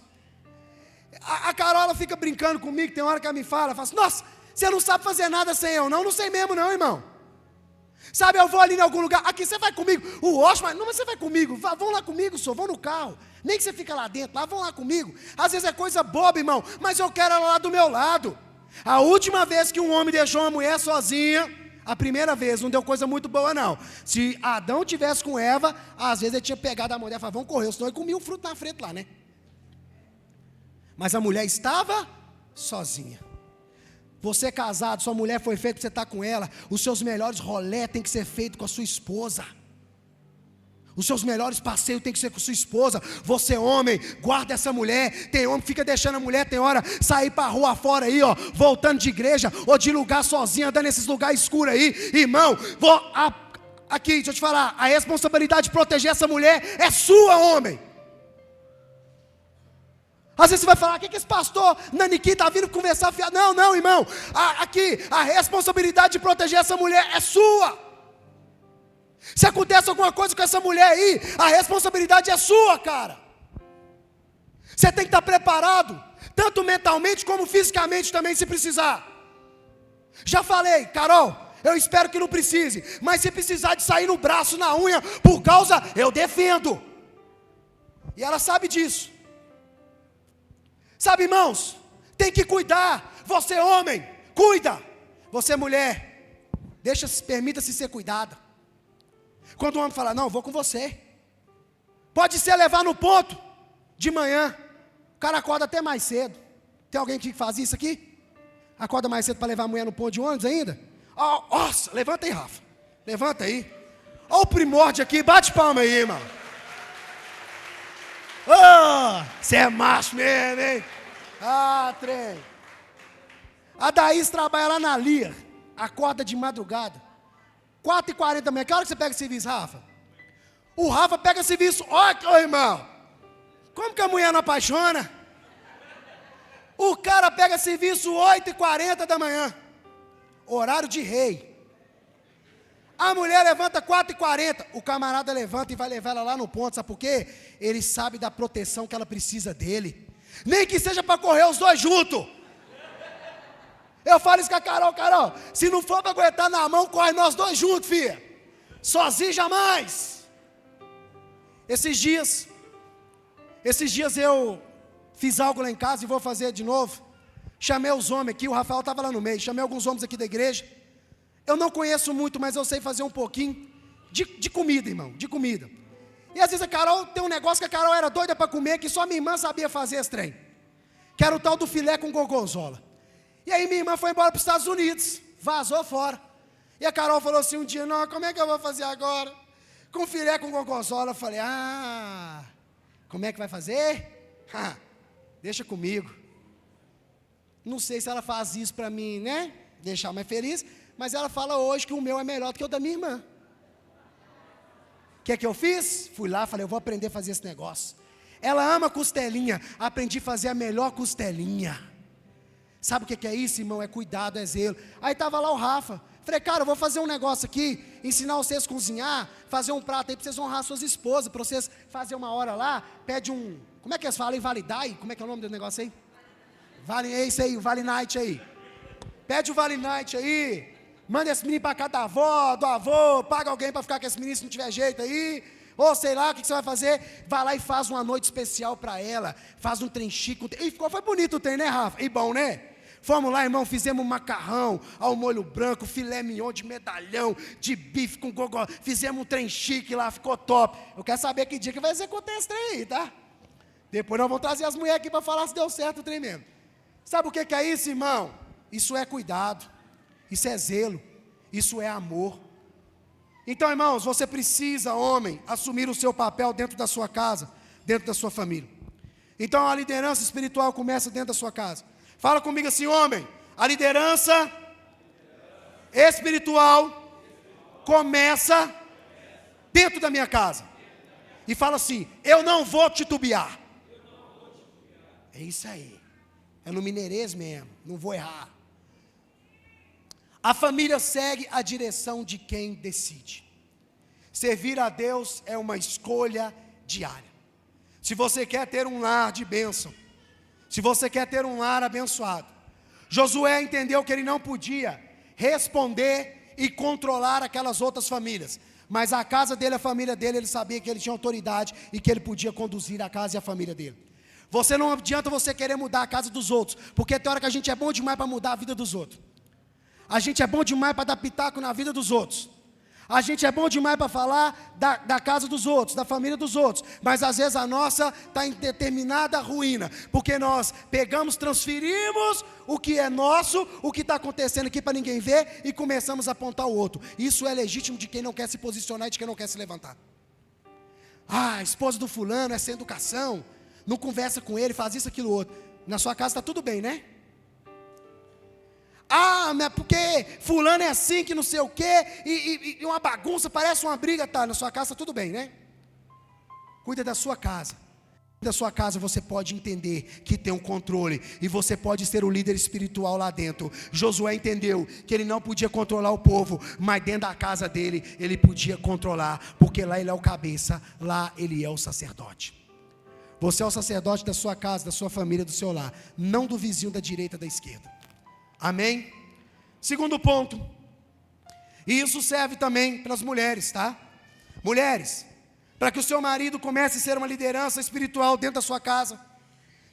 A Carola fica brincando comigo, tem hora que ela me fala assim, nossa, você não sabe fazer nada sem eu. Não sei mesmo não, irmão. Sabe, eu vou ali em algum lugar, aqui você vai comigo. Mas você vai comigo, vão lá comigo, só, vão no carro. Nem que você fica lá dentro, lá vão lá comigo. Às vezes é coisa boba, irmão, mas eu quero ela lá do meu lado. A última vez que um homem deixou uma mulher sozinha, a primeira vez, não deu coisa muito boa não. Se Adão tivesse com Eva, às vezes ele tinha pegado a mulher e falado, vamos correr, senão ele comia um fruto na frente lá, né? Mas a mulher estava sozinha. Você casado, sua mulher foi feita para você estar com ela. Os seus melhores rolé tem que ser feito com a sua esposa. Os seus melhores passeios tem que ser com sua esposa. Você homem, guarda essa mulher. Tem homem que fica deixando a mulher, tem hora sair para a rua fora aí, ó, voltando de igreja ou de lugar sozinha, andando nesses lugares escuros aí. Irmão, aqui, deixa eu te falar, a responsabilidade de proteger essa mulher é sua, homem. Às vezes você vai falar, o que esse pastor Naniquim está vindo conversar fiado? Não, irmão, aqui, a responsabilidade de proteger essa mulher é sua. Se acontece alguma coisa com essa mulher aí, a responsabilidade é sua, cara. Você tem que estar preparado, tanto mentalmente como fisicamente também, se precisar. Já falei, Carol, eu espero que não precise, mas se precisar de sair no braço, na unha, por causa, eu defendo. E ela sabe disso. Sabe, irmãos, tem que cuidar. Você homem, cuida. Você mulher, permita-se ser cuidada. Quando o homem fala, não, vou com você. Pode ser levar no ponto, de manhã. O cara acorda até mais cedo. Tem alguém que faz isso aqui? Acorda mais cedo para levar a mulher no ponto de ônibus ainda? Nossa, levanta aí, Rafa. Levanta aí. Olha o primórdio aqui, bate palma aí, irmão. Você é macho mesmo, hein? Trem. A Daís trabalha lá na Lia. Acorda de madrugada. 4h40 da manhã. Que hora que você pega serviço, Rafa? O Rafa pega serviço. Olha, irmão. Como que a mulher não apaixona? O cara pega serviço 8h40 da manhã. Horário de rei. A mulher levanta 4h40, o camarada levanta e vai levar ela lá no ponto, sabe por quê? Ele sabe da proteção que ela precisa dele, nem que seja para correr os dois juntos. Eu falo isso com a Carol, se não for para aguentar na mão, corre nós dois juntos, filha, sozinho jamais. Esses dias eu fiz algo lá em casa e vou fazer de novo. Chamei os homens aqui, o Rafael estava lá no meio, chamei alguns homens aqui da igreja. Eu não conheço muito, mas eu sei fazer um pouquinho de comida, irmão, de comida. E às vezes a Carol tem um negócio que a Carol era doida para comer, que só minha irmã sabia fazer esse trem. Que era o tal do filé com gorgonzola. E aí minha irmã foi embora para os Estados Unidos, vazou fora. E a Carol falou assim um dia, não, como é que eu vou fazer agora? Com filé com gorgonzola. Eu falei, como é que vai fazer? Deixa comigo. Não sei se ela faz isso para mim, né? Deixar mais feliz. Mas ela fala hoje que o meu é melhor do que o da minha irmã. O que eu fiz? Fui lá, falei, eu vou aprender a fazer esse negócio. Ela ama costelinha, aprendi a fazer a melhor costelinha. Sabe o que é isso, irmão? É cuidado, é zelo. Aí estava lá o Rafa. Falei, cara, eu vou fazer um negócio aqui, ensinar vocês a cozinhar, fazer um prato aí para vocês honrar suas esposas, para vocês fazer uma hora lá, pede um, como é que eles falam? Validai? Como é que é o nome do negócio aí? É isso aí, o Vale Night aí. Pede o Vale Night aí, manda esse menino para cá da avó, do avô, paga alguém para ficar com esse menino se não tiver jeito aí, ou sei lá, o que você vai fazer? Vai lá e faz uma noite especial para ela, faz um trem chique, e foi bonito o trem, né, Rafa? E bom, né? Fomos lá, irmão, fizemos um macarrão ao molho branco, filé mignon de medalhão, de bife com gogó, fizemos um trem chique lá, ficou top. Eu quero saber que dia que vai executar esse trem aí, tá? Depois nós vamos trazer as mulheres aqui para falar se deu certo o trem mesmo. Sabe o que é isso, irmão? Isso é cuidado, isso é zelo, isso é amor. Então, irmãos, você precisa, homem, assumir o seu papel dentro da sua casa, dentro da sua família. Então, a liderança espiritual começa dentro da sua casa. Fala comigo assim, homem, a liderança espiritual começa dentro da minha casa. E fala assim, eu não vou titubear. É isso aí. É no mineirês mesmo, não vou errar. A família segue a direção de quem decide. Servir a Deus é uma escolha diária. Se você quer ter um lar de bênção, se você quer ter um lar abençoado, Josué entendeu que ele não podia responder e controlar aquelas outras famílias, mas a casa dele, a família dele, ele sabia que ele tinha autoridade e que ele podia conduzir a casa e a família dele. Você não adianta você querer mudar a casa dos outros, porque tem hora que a gente é bom demais para mudar a vida dos outros. A gente é bom demais para dar pitaco na vida dos outros. A gente é bom demais para falar da casa dos outros, da família dos outros. Mas às vezes a nossa está em determinada ruína. Porque nós pegamos, transferimos o que é nosso, o que está acontecendo aqui para ninguém ver, e começamos a apontar o outro. Isso é legítimo de quem não quer se posicionar e de quem não quer se levantar. A esposa do fulano é sem educação, não conversa com ele, faz isso, aquilo, outro. Na sua casa está tudo bem, né? Mas porque fulano é assim, que não sei o quê, e uma bagunça, parece uma briga, tá, na sua casa está tudo bem, né? Cuida da sua casa. Da sua casa você pode entender que tem um controle, e você pode ser o líder espiritual lá dentro. Josué entendeu que ele não podia controlar o povo, mas dentro da casa dele, ele podia controlar, porque lá ele é o cabeça, lá ele é o sacerdote. Você é o sacerdote da sua casa, da sua família, do seu lar, não do vizinho da direita, da esquerda. Amém? Segundo ponto, e isso serve também para as mulheres, tá? Mulheres, para que o seu marido comece a ser uma liderança espiritual dentro da sua casa,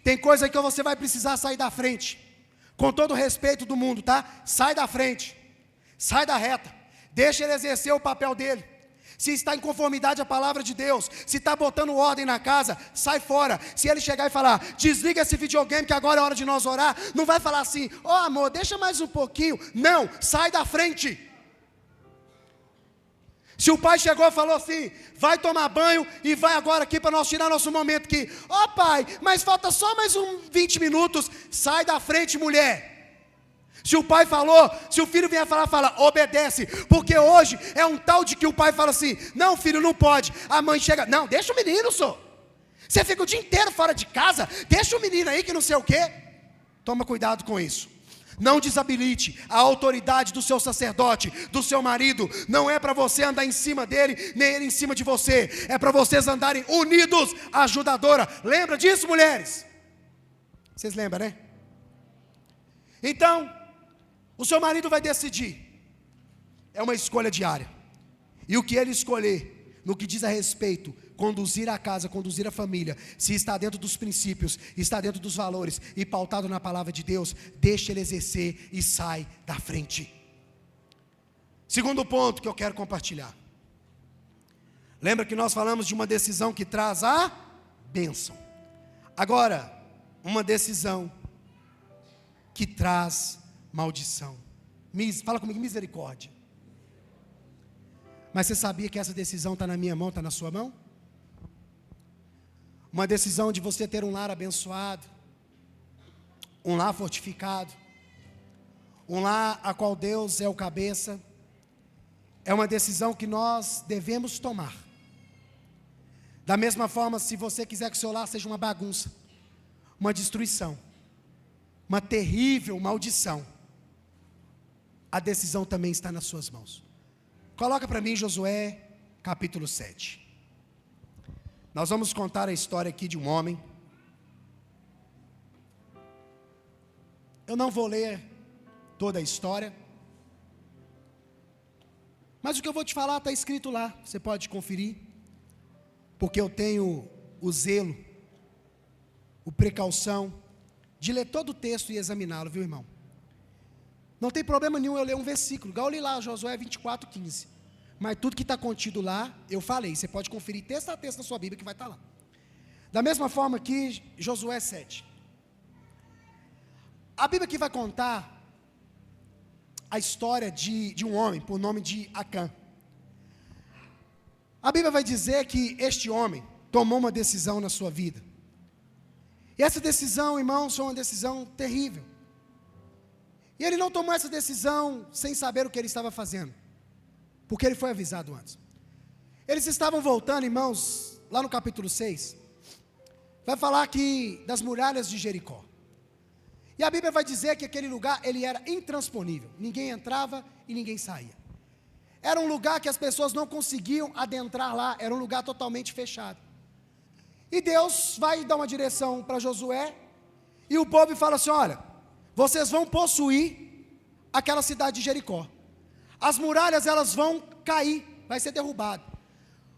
tem coisa que você vai precisar sair da frente, com todo o respeito do mundo, tá? Sai da frente, sai da reta, deixa ele exercer o papel dele. Se está em conformidade à palavra de Deus, se está botando ordem na casa, sai fora. Se ele chegar e falar, desliga esse videogame que agora é hora de nós orar, não vai falar assim, amor, deixa mais um pouquinho. Não, sai da frente. Se o pai chegou e falou assim, vai tomar banho e vai agora aqui para nós tirar nosso momento aqui. Pai, mas falta só mais 20 minutos, sai da frente, mulher. Se o pai falou, se o filho vier falar, fala, obedece. Porque hoje é um tal de que o pai fala assim, não filho, não pode. A mãe chega, não, deixa o menino, só. Você fica o dia inteiro fora de casa, deixa o menino aí que não sei o quê. Toma cuidado com isso. Não desabilite a autoridade do seu sacerdote, do seu marido. Não é para você andar em cima dele, nem ele em cima de você. É para vocês andarem unidos, ajudadora. Lembra disso, mulheres? Vocês lembram, né? Então, o seu marido vai decidir. É uma escolha diária. E o que ele escolher, no que diz a respeito, conduzir a casa, conduzir a família, se está dentro dos princípios, está dentro dos valores e pautado na palavra de Deus, deixa ele exercer e sai da frente. Segundo ponto que eu quero compartilhar. Lembra que nós falamos de uma decisão que traz a bênção. Agora, uma decisão que traz maldição. Fala comigo, misericórdia. Mas você sabia que essa decisão está na minha mão, está na sua mão? Uma decisão de você ter um lar abençoado, um lar fortificado, um lar a qual Deus é o cabeça. É uma decisão que nós devemos tomar. Da mesma forma, se você quiser que o seu lar seja uma bagunça, uma destruição, uma terrível maldição, a decisão também está nas suas mãos. Coloca para mim Josué capítulo 7. Nós vamos contar a história aqui de um homem. Eu não vou ler toda a história, mas o que eu vou te falar está escrito lá, você pode conferir, porque eu tenho o zelo, o precaução de ler todo o texto e examiná-lo, viu, irmão? Não tem problema nenhum eu ler um versículo, igual eu li lá, Josué 24:15. Mas tudo que está contido lá, eu falei, você pode conferir texto a texto na sua Bíblia que vai estar lá. Da mesma forma que Josué 7. A Bíblia aqui vai contar a história de um homem, por nome de Acã. A Bíblia vai dizer que este homem tomou uma decisão na sua vida. E essa decisão, irmãos, foi uma decisão terrível. E ele não tomou essa decisão sem saber o que ele estava fazendo, porque ele foi avisado antes. Eles estavam voltando, irmãos, lá no capítulo 6, vai falar que das muralhas de Jericó. E a Bíblia vai dizer que aquele lugar, ele era intransponível, ninguém entrava e ninguém saía. Era um lugar que as pessoas não conseguiam adentrar lá, era um lugar totalmente fechado. E Deus vai dar uma direção para Josué, e o povo fala assim: olha, vocês vão possuir aquela cidade de Jericó. As muralhas, elas vão cair, vai ser derrubado.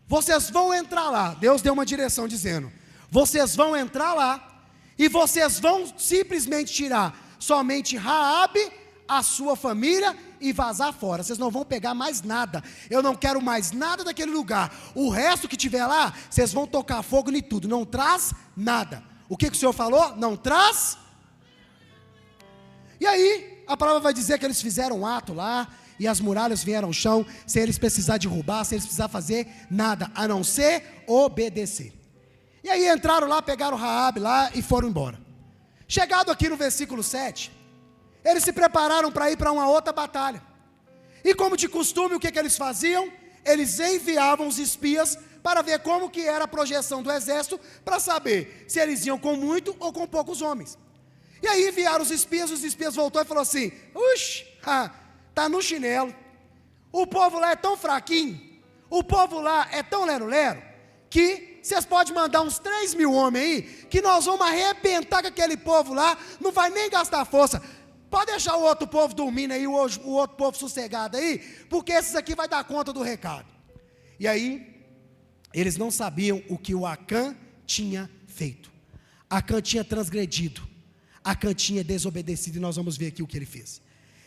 Vocês vão entrar lá. Deus deu uma direção dizendo: vocês vão entrar lá, e vocês vão simplesmente tirar somente Raabe, a sua família, e vazar fora. Vocês não vão pegar mais nada. Eu não quero mais nada daquele lugar. O resto que tiver lá, vocês vão tocar fogo em tudo. Não traz nada. O que o Senhor falou? Não traz. E aí, a palavra vai dizer que eles fizeram um ato lá, e as muralhas vieram ao chão, sem eles precisar derrubar, sem eles precisar fazer nada, a não ser obedecer. E aí entraram lá, pegaram Raabe lá e foram embora. Chegado aqui no versículo 7, eles se prepararam para ir para uma outra batalha. E como de costume, o que eles faziam? Eles enviavam os espias para ver como que era a projeção do exército, para saber se eles iam com muito ou com poucos homens. E aí enviaram os espias voltou e falou assim: uxe, tá no chinelo. O povo lá é tão fraquinho, o povo lá é tão lero-lero, que vocês podem mandar uns 3.000 homens aí, que nós vamos arrebentar com aquele povo lá, não vai nem gastar força. Pode deixar o outro povo dormindo aí, o outro povo sossegado aí, porque esses aqui vai dar conta do recado. E aí, eles não sabiam o que o Acã tinha feito. Acã tinha transgredido, Acã tinha desobedecido, e nós vamos ver aqui o que ele fez.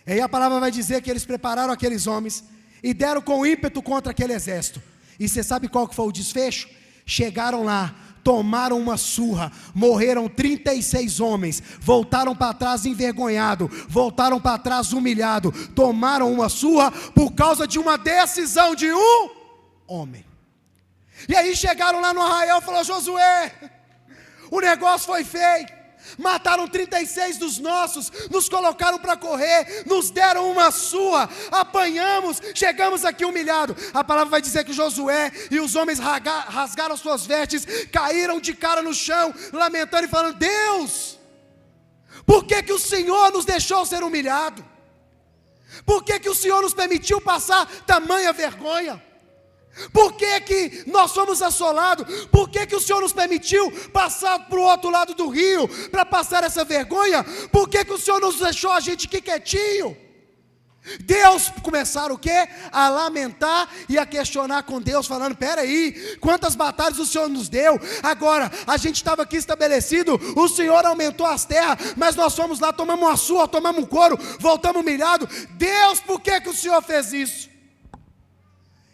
E aí a palavra vai dizer que eles prepararam aqueles homens, e deram com ímpeto contra aquele exército. E você sabe qual que foi o desfecho? Chegaram lá, tomaram uma surra, morreram 36 homens, voltaram para trás envergonhados, voltaram para trás humilhados, tomaram uma surra por causa de uma decisão de um homem. E aí chegaram lá no arraial e falaram: Josué, o negócio foi feio. Mataram 36 dos nossos, nos colocaram para correr, nos deram uma surra, apanhamos, chegamos aqui humilhados. A palavra vai dizer que Josué e os homens rasgaram suas vestes, caíram de cara no chão, lamentando e falando: Deus, por que o Senhor nos deixou ser humilhado? Por que o Senhor nos permitiu passar tamanha vergonha? Por que nós fomos assolados? Por que o Senhor nos permitiu passar para o outro lado do rio, para passar essa vergonha? Por que o Senhor nos deixou a gente aqui quietinho? Deus começaram o quê? A lamentar e a questionar com Deus, falando: peraí, quantas batalhas o Senhor nos deu? Agora, a gente estava aqui estabelecido, o Senhor aumentou as terras, mas nós fomos lá, tomamos uma surra, tomamos um couro, voltamos humilhados. Deus, por que o Senhor fez isso?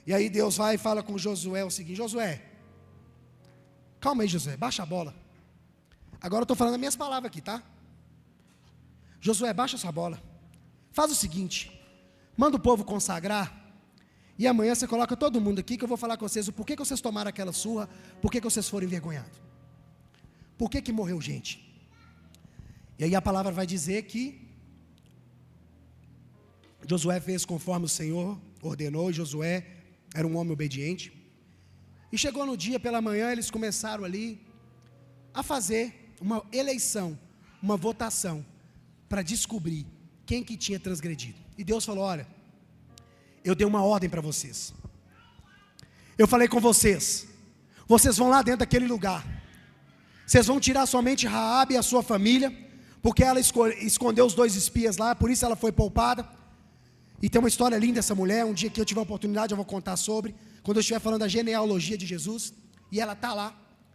E aí Deus vai e fala com Josué o seguinte: Josué, calma aí, Josué, baixa a bola. Agora eu estou falando as minhas palavras aqui, tá? Josué, baixa essa bola. Faz o seguinte, manda o povo consagrar, e amanhã você coloca todo mundo aqui, que eu vou falar com vocês o porquê que vocês tomaram aquela surra, porquê que vocês foram envergonhados, por que morreu gente. E aí a palavra vai dizer que Josué fez conforme o Senhor ordenou. Josué era um homem obediente, e chegou no dia pela manhã, eles começaram ali a fazer uma eleição, uma votação, para descobrir quem que tinha transgredido. E Deus falou: olha, eu dei uma ordem para vocês, eu falei com vocês, vocês vão lá dentro daquele lugar, vocês vão tirar somente Raabe e a sua família, porque ela escondeu os 2 espias lá, por isso ela foi poupada. E tem uma história linda dessa mulher, um dia que eu tiver a oportunidade eu vou contar sobre, quando eu estiver falando da genealogia de Jesus, e ela está lá,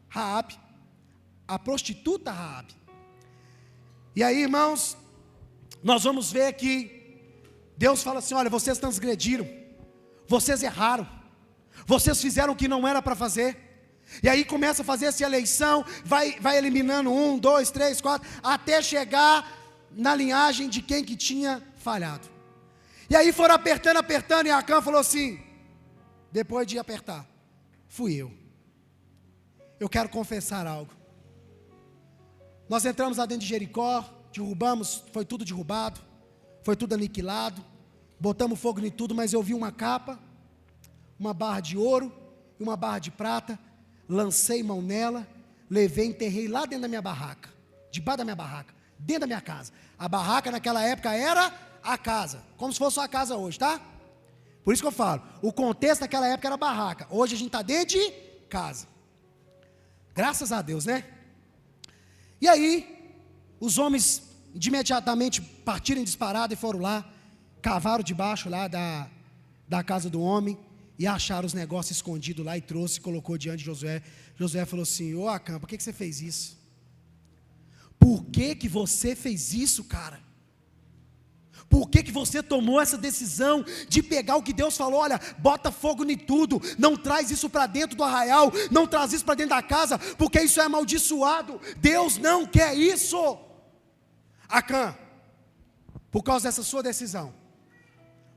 Raabe, a prostituta Raabe. E aí, irmãos, nós vamos ver que Deus fala assim: olha, vocês transgrediram, vocês erraram, vocês fizeram o que não era para fazer. E aí começa a fazer essa eleição, vai eliminando 1, 2, 3, 4, até chegar na linhagem de quem que tinha falhado. E aí foram apertando, e Acã falou assim, depois de apertar: fui eu quero confessar algo. Nós entramos lá dentro de Jericó, derrubamos, foi tudo derrubado, foi tudo aniquilado, botamos fogo em tudo, mas eu vi uma capa, uma barra de ouro e uma barra de prata, lancei mão nela, levei, enterrei lá dentro da minha barraca, debaixo da minha barraca, dentro da minha casa. A barraca naquela época era a casa, como se fosse uma casa hoje, tá? Por isso que eu falo, o contexto naquela época era barraca, hoje a gente está dentro de casa, graças a Deus, né? E aí, os homens de imediatamente partiram disparado e foram lá, cavaram debaixo lá da casa do homem, e acharam os negócios escondidos lá, e trouxe e colocou diante de Josué. Josué falou assim: ô Acã, por que você fez isso? Por que você fez isso, cara? Por que você tomou essa decisão de pegar o que Deus falou? Olha, bota fogo em tudo, não traz isso para dentro do arraial, não traz isso para dentro da casa, porque isso é amaldiçoado. Deus não quer isso. Acã, por causa dessa sua decisão,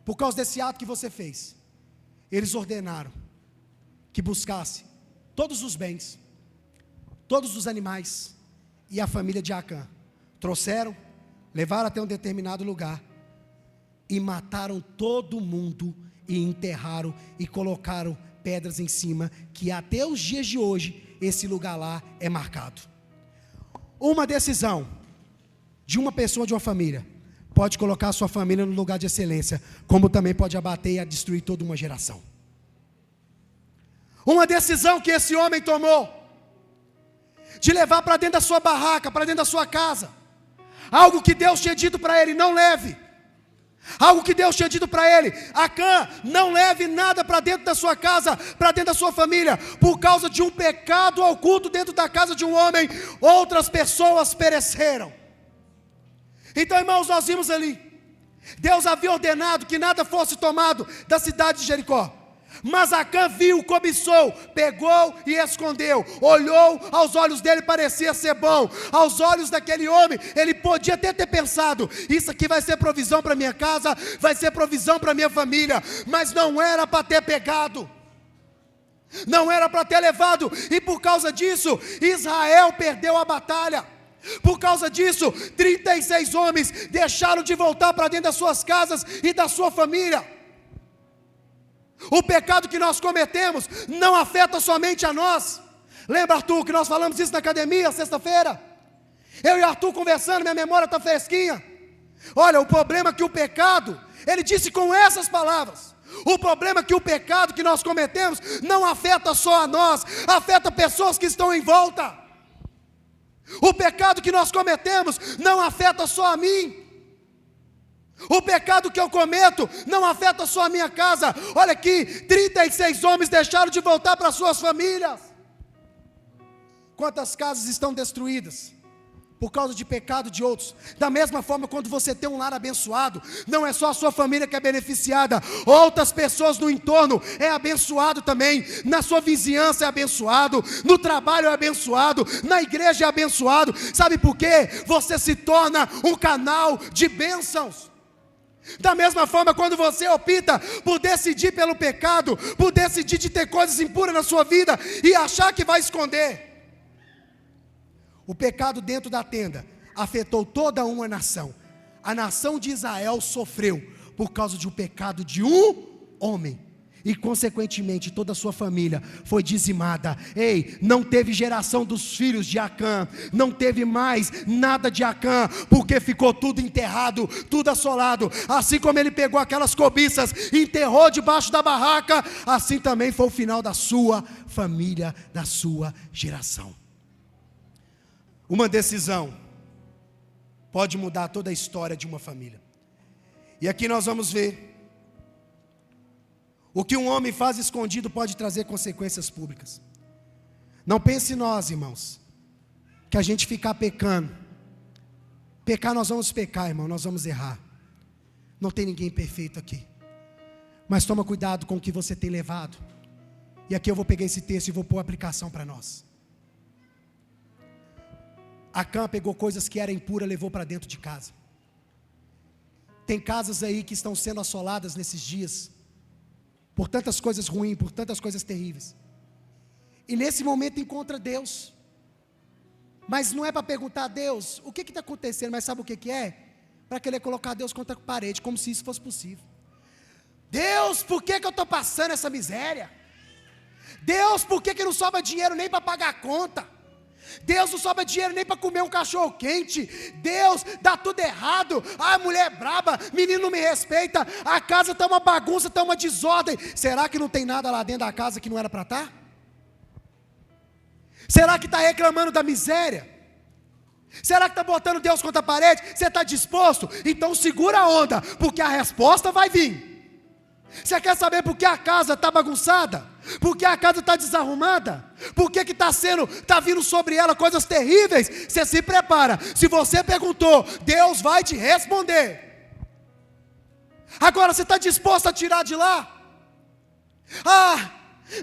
por causa desse ato que você fez, eles ordenaram que buscasse todos os bens, todos os animais e a família de Acã. Trouxeram, levaram até um determinado lugar e mataram todo mundo e enterraram e colocaram pedras em cima, que até os dias de hoje esse lugar lá é marcado. Uma decisão de uma pessoa, de uma família, pode colocar a sua família no lugar de excelência, como também pode abater e destruir toda uma geração. Uma decisão que esse homem tomou, de levar para dentro da sua barraca, para dentro da sua casa, algo que Deus tinha dito para ele: não leve. Algo que Deus tinha dito para ele: Acã, não leve nada para dentro da sua casa, para dentro da sua família. Por causa de um pecado oculto dentro da casa de um homem, outras pessoas pereceram. Então, irmãos, nós vimos ali, Deus havia ordenado que nada fosse tomado da cidade de Jericó, mas Acã viu, cobiçou, pegou e escondeu. Olhou, aos olhos dele parecia ser bom, aos olhos daquele homem, ele podia até ter pensado: isso aqui vai ser provisão para minha casa, vai ser provisão para minha família, mas não era para ter pegado, não era para ter levado. E por causa disso, Israel perdeu a batalha. Por causa disso, 36 homens deixaram de voltar para dentro das suas casas e da sua família. O pecado que nós cometemos não afeta somente a nós. Lembra, Arthur, que nós falamos isso na academia, sexta-feira? Eu e Arthur conversando, minha memória está fresquinha. Olha, o problema é que o pecado, ele disse com essas palavras: o problema é que o pecado que nós cometemos não afeta só a nós, afeta pessoas que estão em volta. O pecado que nós cometemos não afeta só a mim. O pecado que eu cometo não afeta só a minha casa. Olha aqui, 36 homens deixaram de voltar para suas famílias. Quantas casas estão destruídas por causa de pecado de outros. Da mesma forma, quando você tem um lar abençoado, não é só a sua família que é beneficiada, outras pessoas no entorno é abençoado também, na sua vizinhança é abençoado, no trabalho é abençoado, na igreja é abençoado. Sabe por quê? Você se torna um canal de bênçãos. Da mesma forma, quando você opta por decidir pelo pecado, por decidir de ter coisas impuras na sua vida e achar que vai esconder, o pecado dentro da tenda afetou toda uma nação. A nação de Israel sofreu por causa de um pecado de um homem. E consequentemente toda a sua família foi dizimada. Ei, não teve geração dos filhos de Acã, não teve mais nada de Acã, porque ficou tudo enterrado, tudo assolado. Assim como ele pegou aquelas cobiças e enterrou debaixo da barraca, assim também foi o final da sua família, da sua geração. Uma decisão pode mudar toda a história de uma família. E aqui nós vamos ver o que um homem faz escondido pode trazer consequências públicas. Não pense nós, irmãos, que a gente ficar pecando. Pecar nós vamos pecar, irmão, nós vamos errar. Não tem ninguém perfeito aqui. Mas toma cuidado com o que você tem levado. E aqui eu vou pegar esse texto e vou pôr aplicação para nós. Acã pegou coisas que eram impuras, levou para dentro de casa. Tem casas aí que estão sendo assoladas nesses dias, por tantas coisas ruins, por tantas coisas terríveis. E nesse momento encontra Deus. Mas não é para perguntar a Deus, o que está acontecendo? Mas sabe o que é? Para querer colocar Deus contra a parede, como se isso fosse possível. Deus, por que eu estou passando essa miséria? Deus, por que não sobra dinheiro nem para pagar a conta? Deus, não sobra dinheiro nem para comer um cachorro quente. Deus, dá tudo errado. A mulher é braba, menino não me respeita, a casa está uma bagunça, está uma desordem. Será que não tem nada lá dentro da casa que não era para estar? Será que está reclamando da miséria? Será que está botando Deus contra a parede? Você está disposto? Então segura a onda, porque a resposta vai vir. Você quer saber por que a casa está bagunçada? Por que a casa está desarrumada? Por que está vindo sobre ela coisas terríveis? Você se prepara. Se você perguntou, Deus vai te responder. Agora você está disposto a tirar de lá?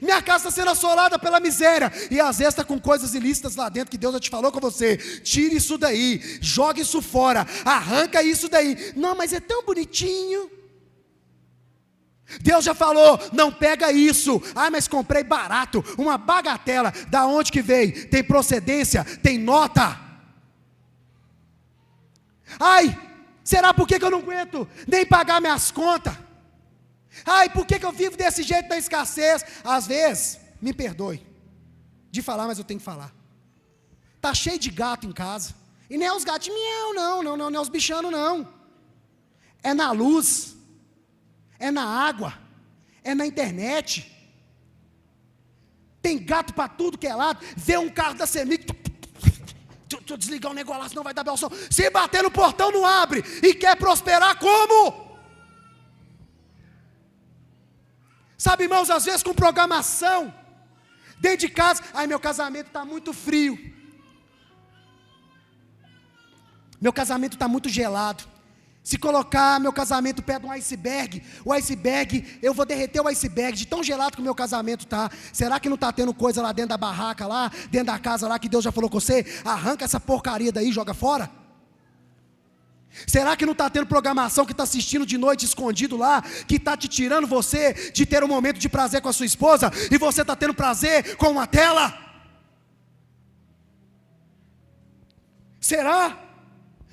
Minha casa está sendo assolada pela miséria. E às vezes está com coisas ilícitas lá dentro que Deus já te falou com você. Tire isso daí, jogue isso fora, arranca isso daí. Não, mas é tão bonitinho. Deus já falou, não pega isso. Mas comprei barato, uma bagatela. Da onde que veio? Tem procedência, tem nota. Será por que eu não aguento nem pagar minhas contas? Por que eu vivo desse jeito na escassez? Às vezes, me perdoe de falar, mas eu tenho que falar. Está cheio de gato em casa. E nem é os gatinhos, não é os bichanos não. É na luz, é na água, é na internet. Tem gato para tudo que é lado. Vê um carro da CEMIG, deixa eu desligar o negócio lá, senão vai dar belção. Se bater no portão não abre. E quer prosperar como? Sabe, irmãos, às vezes com programação dentro de casa. Meu casamento está muito frio, meu casamento está muito gelado. Se colocar meu casamento perto de um iceberg, eu vou derreter o iceberg de tão gelado que o meu casamento está. Será que não está tendo coisa lá dentro da barraca, lá dentro da casa lá, que Deus já falou com você? Arranca essa porcaria daí e joga fora. Será que não está tendo programação que está assistindo de noite escondido lá, que está te tirando você de ter um momento de prazer com a sua esposa, e você está tendo prazer com uma tela? Será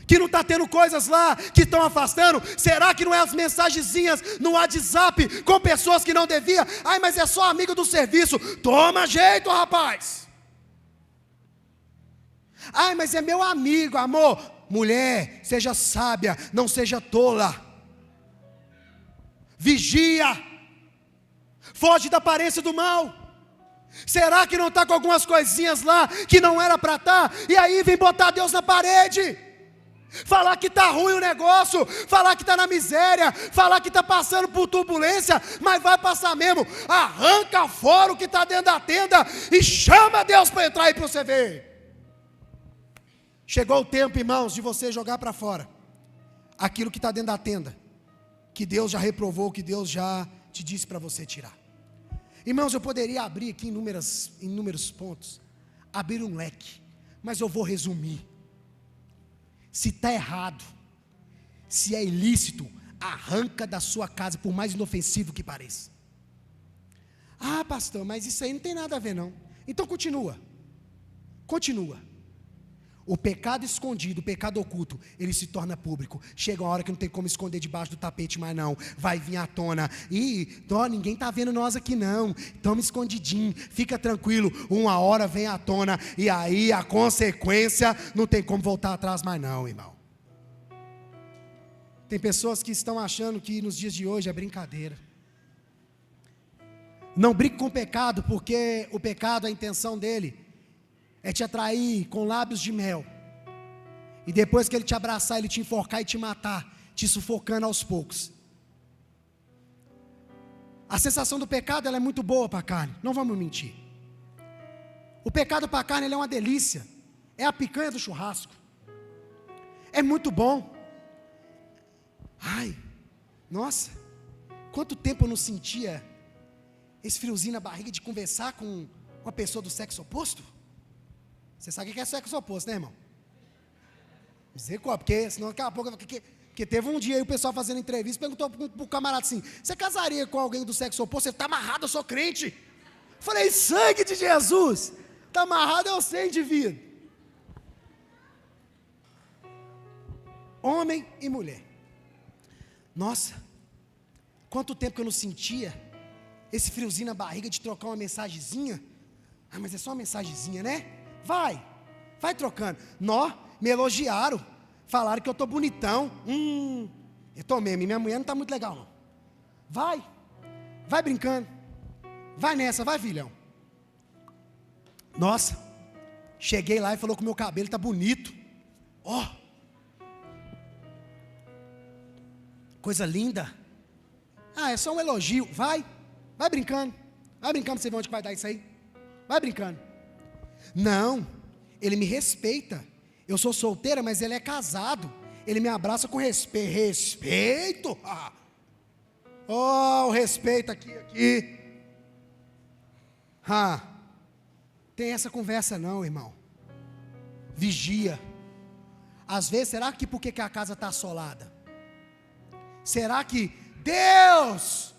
que não está tendo coisas lá que estão afastando? Será que não é as mensagenzinhas no WhatsApp com pessoas que não devia? Mas é só amigo do serviço. Toma jeito, rapaz. Mas é meu amigo, amor. Mulher, seja sábia, não seja tola. Vigia. Foge da aparência do mal. Será que não está com algumas coisinhas lá que não era para estar? E aí vem botar Deus na parede. Falar que está ruim o negócio, falar que está na miséria, falar que está passando por turbulência, mas vai passar mesmo. Arranca fora o que está dentro da tenda e chama Deus para entrar aí para você ver. Chegou o tempo, irmãos, de você jogar para fora aquilo que está dentro da tenda, que Deus já reprovou, que Deus já te disse para você tirar. Irmãos, eu poderia abrir aqui inúmeros pontos, abrir um leque, mas eu vou resumir. Se está errado, se é ilícito, arranca da sua casa, por mais inofensivo que pareça. Ah, pastor, mas isso aí não tem nada a ver não. Então continua. O pecado escondido, o pecado oculto, ele se torna público. Chega uma hora que não tem como esconder debaixo do tapete mais não. Vai vir à tona. Ninguém está vendo nós aqui não. Estamos escondidinho. Fica tranquilo. Uma hora vem à tona. E aí a consequência não tem como voltar atrás mais não, irmão. Tem pessoas que estão achando que nos dias de hoje é brincadeira. Não brinque com o pecado, porque o pecado, a intenção dele é te atrair com lábios de mel, e depois que ele te abraçar, ele te enforcar e te matar, te sufocando aos poucos. A sensação do pecado, ela é muito boa para a carne, não vamos mentir. O pecado para a carne, ele é uma delícia, é a picanha do churrasco, é muito bom. Ai, nossa, quanto tempo eu não sentia esse friozinho na barriga de conversar com uma pessoa do sexo oposto? Você sabe o que é sexo oposto, né, irmão? Misericórdia, porque senão daqui a pouco... Porque teve um dia aí o pessoal fazendo entrevista, perguntou para o camarada assim: você casaria com alguém do sexo oposto? Ele está amarrado, eu sou crente. Eu falei, sangue de Jesus, está amarrado, eu sei, indivíduo. Homem e mulher. Nossa, quanto tempo que eu não sentia esse friozinho na barriga de trocar uma mensagenzinha. Ah, mas é só uma mensagenzinha, né? Vai trocando. Me elogiaram, falaram que eu estou bonitão. Eu estou mesmo, minha mulher não está muito legal não. Vai brincando, vai nessa, vai filhão. Nossa, cheguei lá e falou que o meu cabelo está bonito. Coisa linda. É só um elogio. Vai brincando para você ver onde vai dar isso aí. Vai brincando. Não, ele me respeita. Eu sou solteira, mas ele é casado. Ele me abraça com respeito. O respeito aqui. Tem essa conversa não, irmão. Vigia. Às vezes, será que por que a casa está assolada? Será que Deus,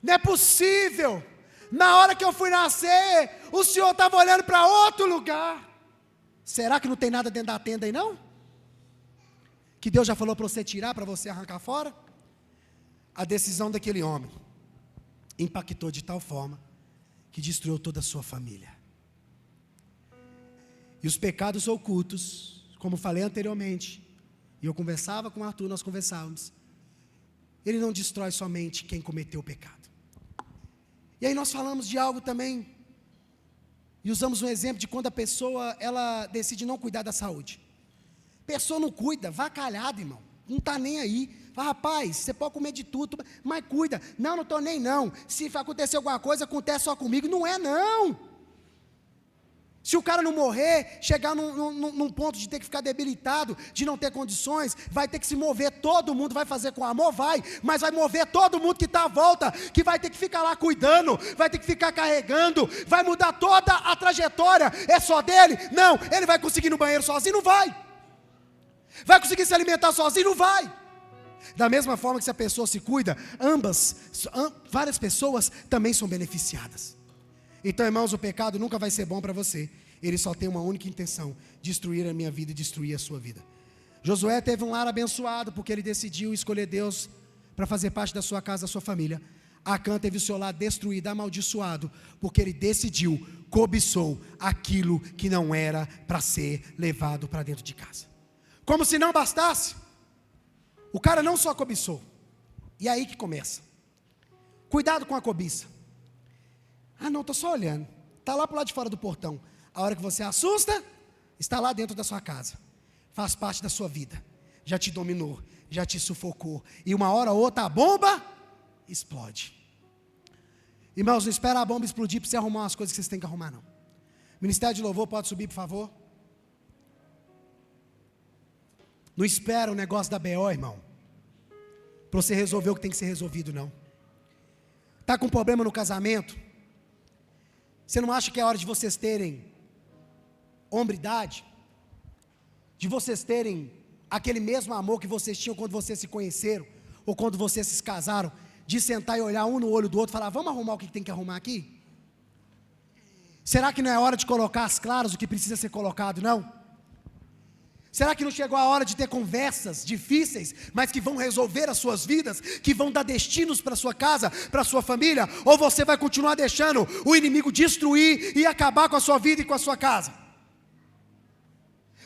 não é possível, na hora que eu fui nascer, o Senhor estava olhando para outro lugar? Será que não tem nada dentro da tenda aí não? Que Deus já falou para você tirar, para você arrancar fora? A decisão daquele homem impactou de tal forma que destruiu toda a sua família. E os pecados ocultos, como falei anteriormente, e eu conversava com o Arthur, nós conversávamos, ele não destrói somente quem cometeu o pecado. E aí nós falamos de algo também, e usamos um exemplo de quando a pessoa, ela decide não cuidar da saúde. A pessoa não cuida, vacalhada, irmão, não está nem aí. Fala, rapaz, você pode comer de tudo, mas cuida. Não estou nem não. Se acontecer alguma coisa, acontece só comigo. Não é não. Se o cara não morrer, chegar num ponto de ter que ficar debilitado, de não ter condições, vai ter que se mover, todo mundo vai fazer com amor, mas vai mover todo mundo que está à volta, que vai ter que ficar lá cuidando, vai ter que ficar carregando, vai mudar toda a trajetória. É só dele? Não. Ele vai conseguir ir no banheiro sozinho? Não vai. Vai conseguir se alimentar sozinho? Não vai. Da mesma forma que se a pessoa se cuida, várias pessoas também são beneficiadas. Então, irmãos, o pecado nunca vai ser bom para você. Ele só tem uma única intenção: destruir a minha vida e destruir a sua vida. Josué teve um lar abençoado porque ele decidiu escolher Deus para fazer parte da sua casa, da sua família. Acã teve o seu lar destruído, amaldiçoado, porque ele decidiu, cobiçou aquilo que não era para ser levado para dentro de casa. Como se não bastasse, o cara não só cobiçou. E aí que começa. Cuidado com a cobiça. Não, estou só olhando. Está lá para o lado de fora do portão. A hora que você assusta, está lá dentro da sua casa. Faz parte da sua vida. Já te dominou, já te sufocou. E uma hora ou outra a bomba explode. Irmãos, não espera a bomba explodir para você arrumar as coisas que vocês têm que arrumar, não. Ministério de Louvor, pode subir, por favor. Não espera o negócio da BO, irmão, para você resolver o que tem que ser resolvido, não. Está com problema no casamento? Você não acha que é hora de vocês terem hombridade? De vocês terem aquele mesmo amor que vocês tinham quando vocês se conheceram, ou quando vocês se casaram, de sentar e olhar um no olho do outro e falar, vamos arrumar o que tem que arrumar aqui? Será que não é hora de colocar às claras o que precisa ser colocado, não? Será que não chegou a hora de ter conversas difíceis, mas que vão resolver as suas vidas, que vão dar destinos para a sua casa, para a sua família? Ou você vai continuar deixando o inimigo destruir e acabar com a sua vida e com a sua casa?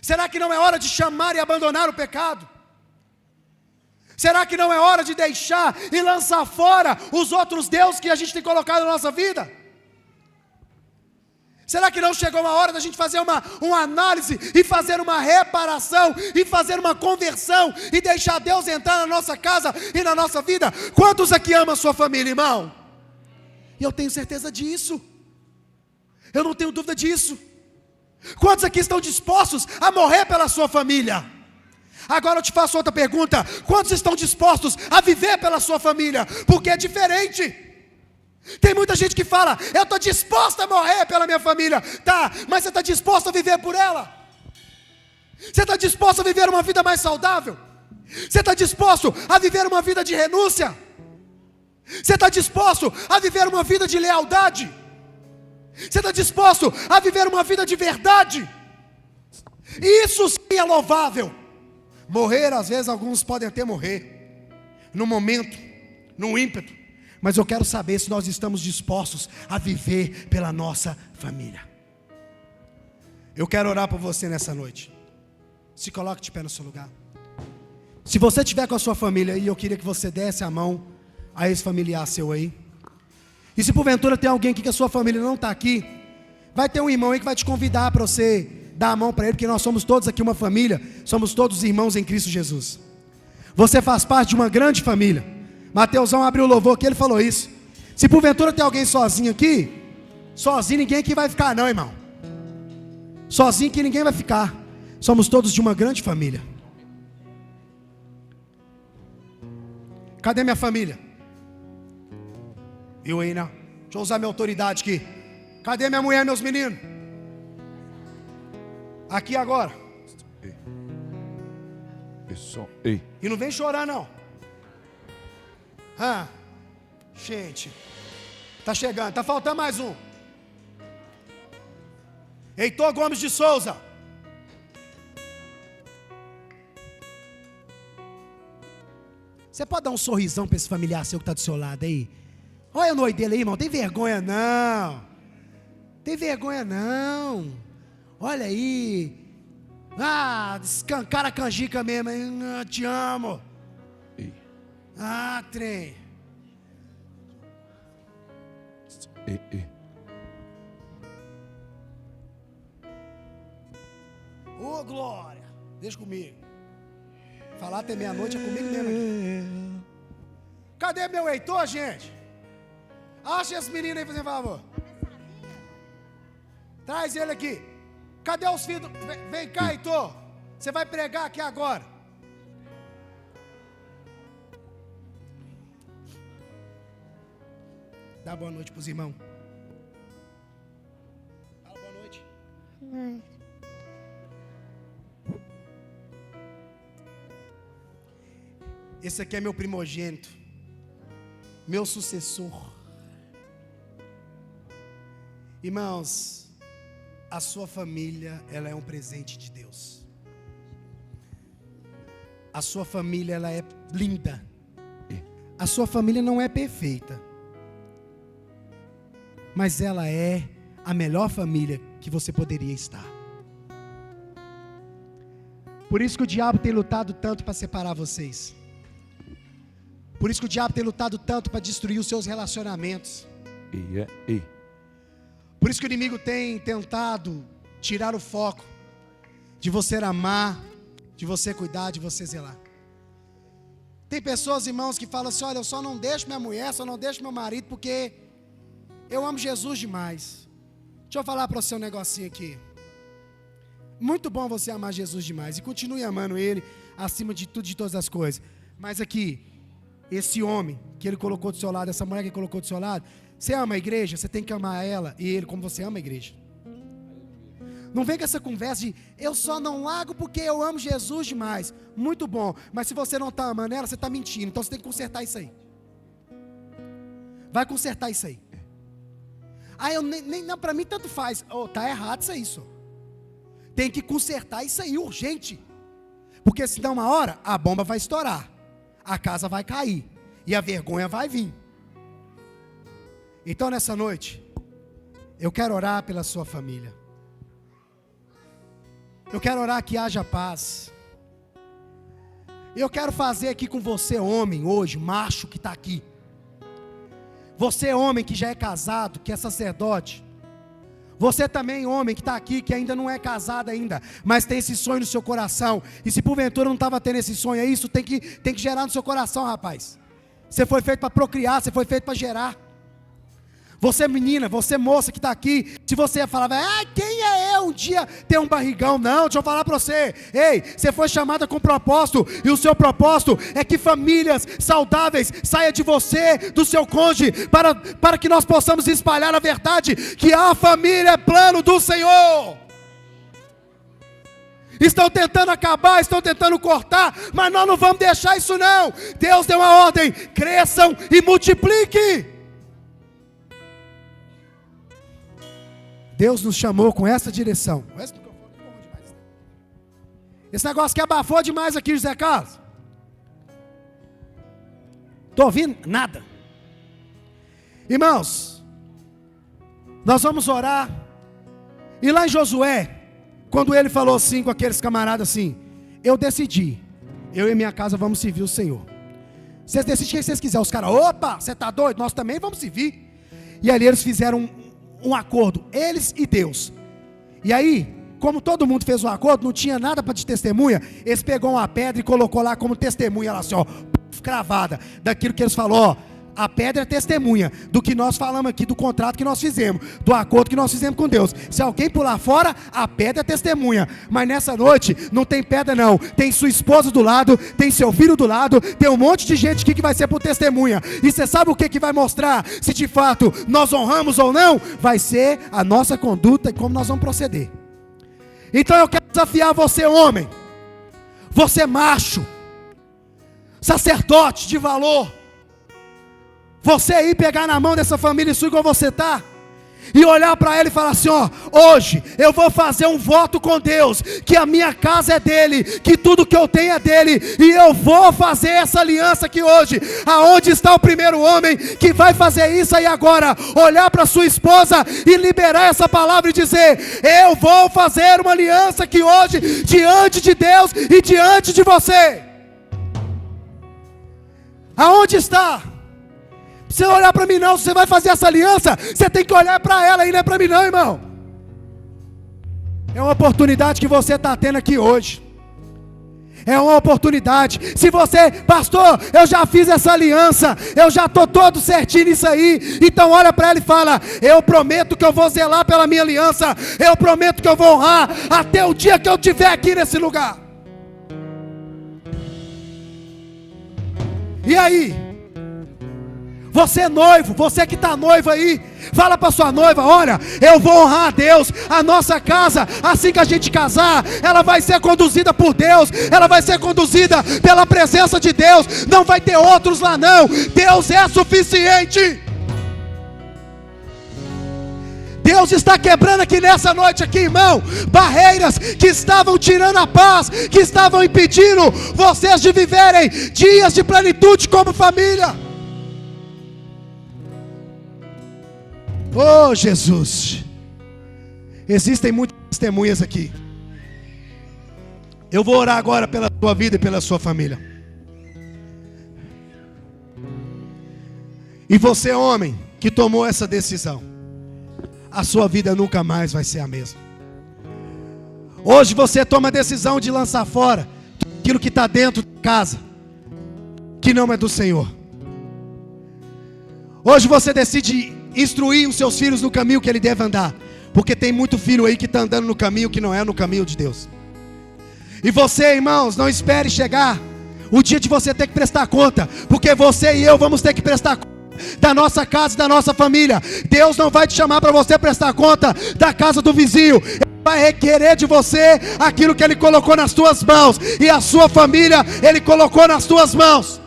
Será que não é hora de chamar e abandonar o pecado? Será que não é hora de deixar e lançar fora os outros deuses que a gente tem colocado na nossa vida? Será que não chegou a hora da gente fazer uma análise e fazer uma reparação e fazer uma conversão e deixar Deus entrar na nossa casa e na nossa vida? Quantos aqui amam a sua família, irmão? E eu tenho certeza disso. Eu não tenho dúvida disso. Quantos aqui estão dispostos a morrer pela sua família? Agora eu te faço outra pergunta: quantos estão dispostos a viver pela sua família? Porque é diferente. Tem muita gente que fala, eu estou disposto a morrer pela minha família. Tá, mas você está disposto a viver por ela? Você está disposto a viver uma vida mais saudável? Você está disposto a viver uma vida de renúncia? Você está disposto a viver uma vida de lealdade? Você está disposto a viver uma vida de verdade? Isso sim é louvável. Morrer, às vezes alguns podem até morrer no momento, no ímpeto, mas eu quero saber se nós estamos dispostos a viver pela nossa família. Eu quero orar por você nessa noite. Se coloque de pé no seu lugar. Se você estiver com a sua família aí, eu queria que você desse a mão a esse familiar seu aí. E se porventura tem alguém aqui que a sua família não está aqui, vai ter um irmão aí que vai te convidar para você dar a mão para ele, porque nós somos todos aqui uma família, somos todos irmãos em Cristo Jesus. Você faz parte de uma grande família. Mateusão abriu o louvor aqui, ele falou isso. Se porventura tem alguém sozinho aqui, sozinho ninguém aqui vai ficar não, irmão. Sozinho aqui ninguém vai ficar. Somos todos de uma grande família. Cadê minha família? Viu aí, né? Deixa eu usar minha autoridade aqui. Cadê minha mulher, meus meninos? Aqui agora. Ei. E não vem chorar não. Gente, tá chegando, tá faltando mais um. Heitor Gomes de Souza. Você pode dar um sorrisão para esse familiar seu que está do seu lado aí? Olha o noite dele aí, irmão. Tem vergonha não. Tem vergonha não. Olha aí. Escancara a canjica mesmo. Te amo. Ei. Trem. Ei. Ô, glória. Deixa comigo. Falar até meia-noite é comigo mesmo aqui. Cadê meu Heitor, gente? Acha esse menino aí, por favor. Traz ele aqui. Cadê os filhos? Vem cá, Heitor. Você vai pregar aqui agora. Dá boa noite para os irmãos. Fala boa noite. Esse aqui é meu primogênito, meu sucessor. Irmãos, a sua família, ela é um presente de Deus. A sua família, ela é linda. A sua família não é perfeita, mas ela é a melhor família que você poderia estar. Por isso que o diabo tem lutado tanto para separar vocês. Por isso que o diabo tem lutado tanto para destruir os seus relacionamentos. Por isso que o inimigo tem tentado tirar o foco de você amar, de você cuidar, de você zelar. Tem pessoas, irmãos, que falam assim: olha, eu só não deixo minha mulher, só não deixo meu marido porque eu amo Jesus demais. Deixa eu falar para você um negocinho aqui. Muito bom você amar Jesus demais. E continue amando Ele acima de tudo, de todas as coisas. Mas aqui, esse homem que Ele colocou do seu lado, essa mulher que Ele colocou do seu lado, você ama a igreja, você tem que amar ela e Ele como você ama a igreja. Não vem com essa conversa de eu só não largo porque eu amo Jesus demais. Muito bom, mas se você não está amando ela, você está mentindo. Então você tem que consertar isso aí. Vai consertar isso aí. Não, para mim tanto faz. Tá errado isso aí, só. Tem que consertar isso aí, urgente. Porque senão uma hora a bomba vai estourar, a casa vai cair e a vergonha vai vir. Então nessa noite, eu quero orar pela sua família. Eu quero orar que haja paz. Eu quero fazer aqui com você, homem, hoje, macho que está aqui. Você, homem que já é casado, que é sacerdote. Você também, homem que está aqui, que ainda não é casado ainda, mas tem esse sonho no seu coração. E se porventura não estava tendo esse sonho, isso tem que gerar no seu coração, rapaz. Você foi feito para procriar, você foi feito para gerar. Você menina, você moça que está aqui, se você falava, quem é eu um dia ter um barrigão? Não, deixa eu falar para você. Ei, você foi chamada com propósito, e o seu propósito é que famílias saudáveis saiam de você, do seu cônjuge, para que nós possamos espalhar a verdade, que a família é plano do Senhor. Estão tentando acabar, estão tentando cortar, mas nós não vamos deixar isso não. Deus deu uma ordem, cresçam e multipliquem. Deus nos chamou com essa direção. Esse negócio que abafou demais aqui, José Carlos. Estou ouvindo? Nada. Irmãos, nós vamos orar. E lá em Josué, quando ele falou assim com aqueles camaradas assim, eu decidi, eu e minha casa vamos servir o Senhor. Vocês decidem quem vocês quiserem. Os caras, opa, você está doido? Nós também vamos servir. E ali eles fizeram um acordo, eles e Deus. E aí, como todo mundo fez um acordo, não tinha nada para de testemunha, eles pegou uma pedra e colocou lá como testemunha, lá assim, ó, cravada, daquilo que eles falaram, ó, a pedra é testemunha do que nós falamos aqui, do contrato que nós fizemos, do acordo que nós fizemos com Deus. Se alguém pular fora, a pedra é testemunha. Mas nessa noite, não tem pedra não, tem sua esposa do lado, tem seu filho do lado, tem um monte de gente aqui que vai ser por testemunha. E você sabe o que vai mostrar se de fato nós honramos ou não? Vai ser a nossa conduta e como nós vamos proceder. Então eu quero desafiar você, homem, você macho, sacerdote de valor, você aí pegar na mão dessa família sua igual você está, e olhar para ela e falar assim, ó, hoje eu vou fazer um voto com Deus, que a minha casa é dele, que tudo que eu tenho é dele, e eu vou fazer essa aliança aqui hoje. Aonde está o primeiro homem que vai fazer isso aí agora? Olhar para sua esposa e liberar essa palavra e dizer, eu vou fazer uma aliança aqui hoje, diante de Deus e diante de você. Aonde está? Você não olhar para mim não, se você vai fazer essa aliança, você tem que olhar para ela e não é para mim não, irmão. É uma oportunidade que você está tendo aqui hoje. É uma oportunidade. Se você, pastor, eu já fiz essa aliança, eu já estou todo certinho nisso aí, então olha para ela e fala, eu prometo que eu vou zelar pela minha aliança, eu prometo que eu vou honrar até o dia que eu estiver aqui nesse lugar. E aí? Você é noivo, você que está noivo aí, fala para sua noiva, olha, eu vou honrar a Deus, a nossa casa, assim que a gente casar, ela vai ser conduzida por Deus, ela vai ser conduzida pela presença de Deus, não vai ter outros lá não, Deus é suficiente. Deus está quebrando aqui nessa noite aqui, irmão, barreiras que estavam tirando a paz, que estavam impedindo vocês de viverem dias de plenitude como família. Oh Jesus, existem muitas testemunhas aqui. Eu vou orar agora pela sua vida e pela sua família. E você, homem, que tomou essa decisão, a sua vida nunca mais vai ser a mesma. Hoje você toma a decisão de lançar fora aquilo que está dentro de casa, que não é do Senhor. Hoje você decide instruir os seus filhos no caminho que ele deve andar. Porque tem muito filho aí que está andando no caminho que não é no caminho de Deus. E você, irmãos, não espere chegar o dia de você ter que prestar conta, porque você e eu vamos ter que prestar conta da nossa casa e da nossa família. Deus não vai te chamar para você prestar conta da casa do vizinho. Ele vai requerer de você aquilo que Ele colocou nas tuas mãos, e a sua família Ele colocou nas tuas mãos.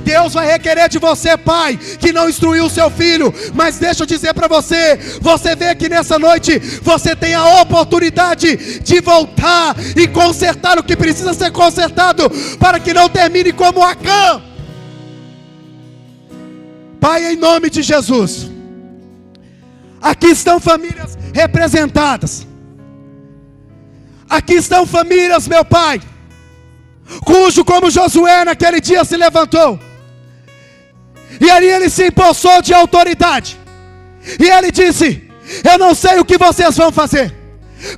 Deus vai requerer de você, pai, que não instruiu o seu filho. Mas deixa eu dizer para você, você vê que nessa noite você tem a oportunidade de voltar e consertar o que precisa ser consertado, para que não termine como Acã. Pai, em nome de Jesus, aqui estão famílias representadas. Aqui estão famílias, meu Pai, cujo, como Josué naquele dia se levantou, e ali ele se empossou de autoridade, e ele disse: eu não sei o que vocês vão fazer,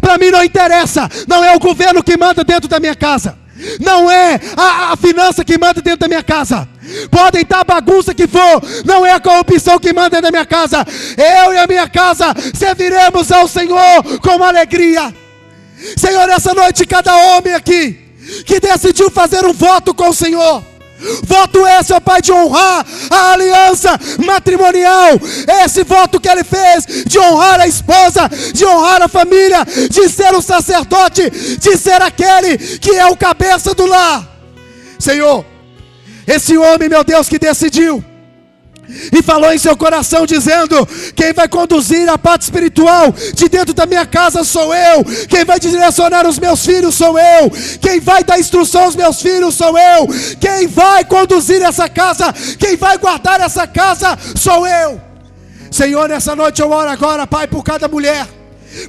para mim não interessa, não é o governo que manda dentro da minha casa, não é a finança que manda dentro da minha casa, podem estar a bagunça que for, não é a corrupção que manda dentro da minha casa. Eu e a minha casa serviremos ao Senhor com alegria. Senhor, essa noite cada homem aqui que decidiu fazer um voto com o Senhor, voto esse, ó Pai, de honrar a aliança matrimonial, esse voto que ele fez, de honrar a esposa, de honrar a família, de ser o sacerdote, de ser aquele que é o cabeça do lar. Senhor, esse homem, meu Deus, que decidiu e falou em seu coração dizendo: quem vai conduzir a parte espiritual de dentro da minha casa sou eu, quem vai direcionar os meus filhos sou eu, quem vai dar instrução aos meus filhos sou eu, quem vai conduzir essa casa, quem vai guardar essa casa sou eu. Senhor, nessa noite eu oro agora, Pai, por cada mulher,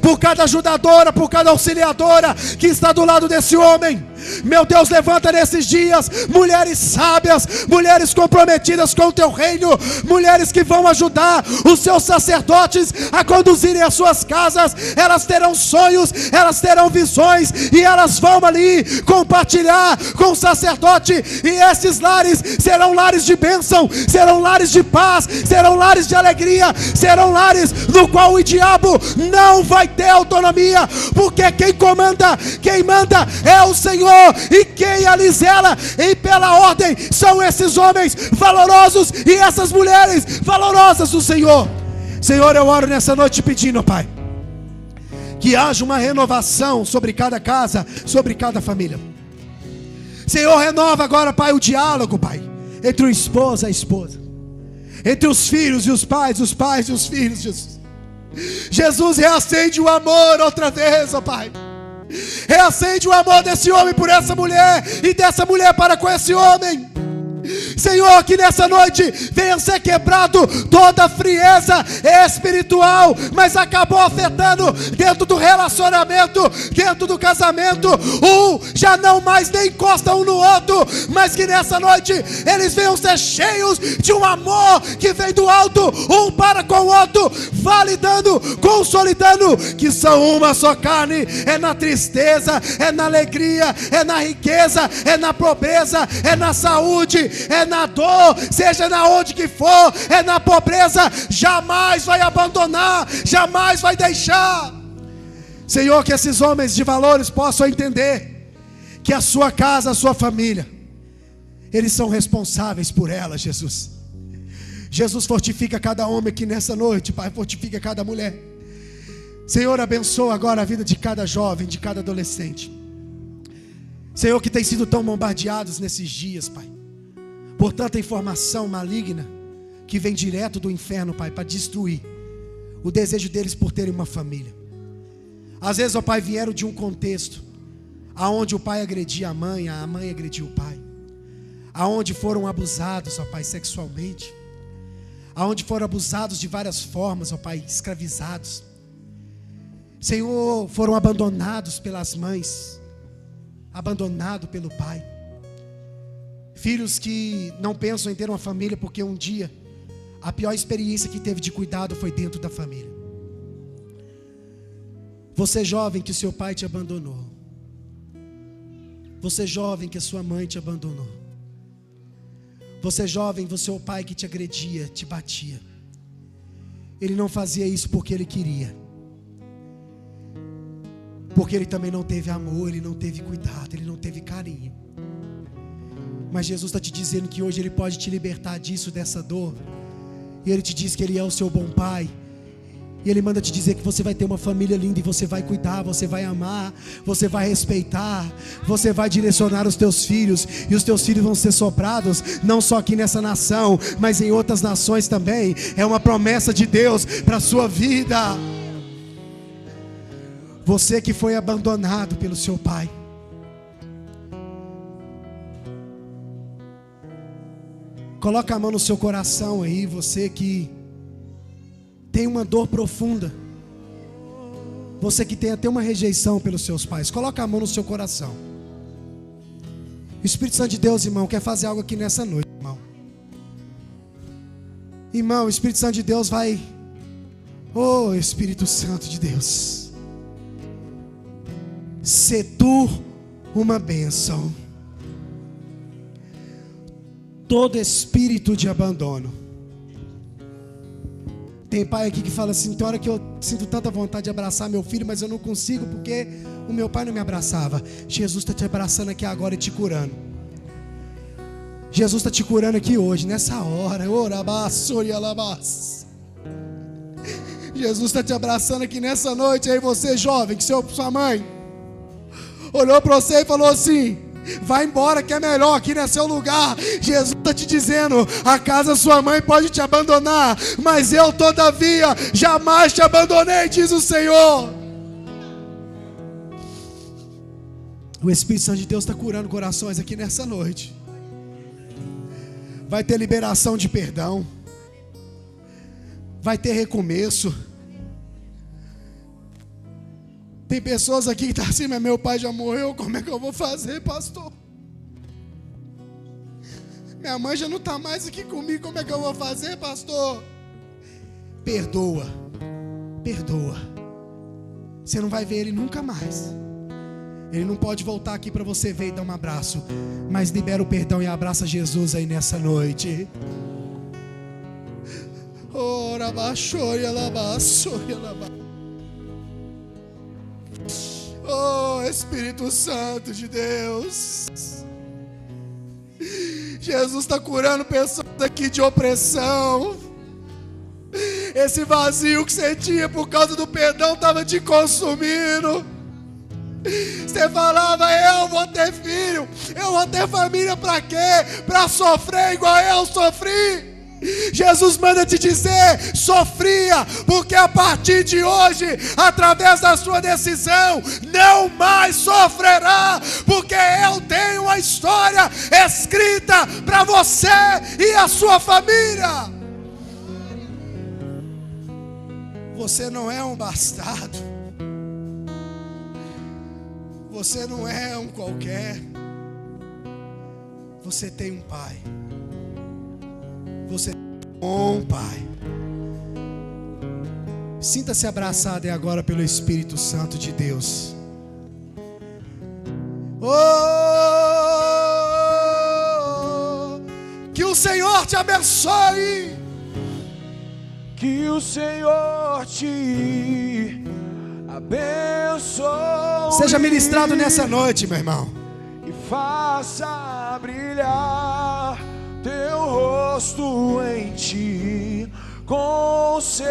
por cada ajudadora, por cada auxiliadora que está do lado desse homem. Meu Deus, levanta nesses dias mulheres sábias, mulheres comprometidas com o teu reino, mulheres que vão ajudar os seus sacerdotes a conduzirem as suas casas. Elas terão sonhos, elas terão visões, e elas vão ali compartilhar com o sacerdote, e esses lares serão lares de bênção, serão lares de paz, serão lares de alegria, serão lares no qual o diabo não vai ter autonomia, porque quem comanda, quem manda é o Senhor, e quem ali zela e pela ordem são esses homens valorosos e essas mulheres valorosas do Senhor. Senhor, eu oro nessa noite pedindo, Pai, que haja uma renovação sobre cada casa, sobre cada família. Senhor, renova agora, Pai, o diálogo, Pai, entre o esposo e a esposa, entre os filhos e os pais e os filhos, Jesus. Jesus, reacende o amor outra vez, ó Pai. Reacende o amor desse homem por essa mulher, e dessa mulher para com esse homem. Senhor, que nessa noite venha ser quebrado toda a frieza espiritual, mas acabou afetando dentro do relacionamento, dentro do casamento. Já não mais nem encosta um no outro, mas que nessa noite eles venham ser cheios de um amor que vem do alto, um para com o outro, validando, consolidando que são uma só carne. É na tristeza, é na alegria, é na riqueza, é na pobreza, é na saúde, é na dor, seja na onde que for, é na pobreza. Jamais vai abandonar, jamais vai deixar. Senhor, que esses homens de valores possam entender que a sua casa, a sua família, eles são responsáveis por ela, Jesus. Jesus, fortifica cada homem aqui nessa noite, Pai, fortifica cada mulher. Senhor, abençoa agora a vida de cada jovem, de cada adolescente, Senhor, que tem sido tão bombardeados nesses dias, Pai, por tanta informação maligna que vem direto do inferno, Pai, para destruir o desejo deles por terem uma família. Às vezes, ó Pai, vieram de um contexto aonde o pai agredia a mãe agredia o pai, aonde foram abusados, ó Pai, sexualmente, aonde foram abusados de várias formas, ó Pai, escravizados. Senhor, foram abandonados pelas mães, abandonados pelo pai. Filhos que não pensam em ter uma família porque um dia a pior experiência que teve de cuidado foi dentro da família. Você jovem que seu pai te abandonou, você jovem que a sua mãe te abandonou, você jovem, você é o pai que te agredia, te batia. Ele não fazia isso porque ele queria, porque ele também não teve amor, ele não teve cuidado, ele não teve carinho. Mas Jesus está te dizendo que hoje ele pode te libertar disso, dessa dor. E ele te diz que ele é o seu bom pai. E ele manda te dizer que você vai ter uma família linda e você vai cuidar, você vai amar, você vai respeitar, você vai direcionar os teus filhos, e os teus filhos vão ser soprados, não só aqui nessa nação, mas em outras nações também. É uma promessa de Deus para a sua vida. Você que foi abandonado pelo seu pai, coloca a mão no seu coração aí, você que tem uma dor profunda, você que tem até uma rejeição pelos seus pais, coloca a mão no seu coração. O Espírito Santo de Deus, irmão, quer fazer algo aqui nessa noite, irmão. Irmão, o Espírito Santo de Deus vai, oh Espírito Santo de Deus, ser tu uma bênção. Todo espírito de abandono. Tem pai aqui que fala assim: tem hora que eu sinto tanta vontade de abraçar meu filho, mas eu não consigo porque o meu pai não me abraçava. Jesus está te abraçando aqui agora e te curando. Jesus está te curando aqui hoje, nessa hora. Jesus está te abraçando aqui nessa noite. Aí você, jovem, que sua mãe olhou para você e falou assim: vai embora que é melhor, aqui não é seu lugar. Jesus está te dizendo: a casa da sua mãe pode te abandonar, mas eu todavia jamais te abandonei, diz o Senhor. O Espírito Santo de Deus está curando corações aqui nessa noite. Vai ter liberação de perdão, vai ter recomeço. Tem pessoas aqui que estão assim: mas meu pai já morreu, como é que eu vou fazer, pastor? Minha mãe já não está mais aqui comigo, como é que eu vou fazer, pastor? Perdoa, perdoa. Você não vai ver ele nunca mais. Ele não pode voltar aqui para você ver e dar um abraço, mas libera o perdão e abraça Jesus aí nessa noite. Ora, baixou e alabaçou e alabaçou. Oh, Espírito Santo de Deus. Jesus está curando pessoas aqui de opressão. Esse vazio que você tinha por causa do perdão estava te consumindo. Você falava: eu vou ter filho, eu vou ter família para quê? Para sofrer igual eu sofri. Jesus manda te dizer: sofria, porque a partir de hoje, através da sua decisão, não mais sofrerá, porque eu tenho uma história escrita para você e a sua família. Você não é um bastardo, você não é um qualquer, você tem um pai. Você tem um bom pai. Sinta-se abraçado agora pelo Espírito Santo de Deus. Oh, que o Senhor te abençoe. Que o Senhor te abençoe. Seja ministrado nessa noite, meu irmão. E faça brilhar teu rosto em ti, conceda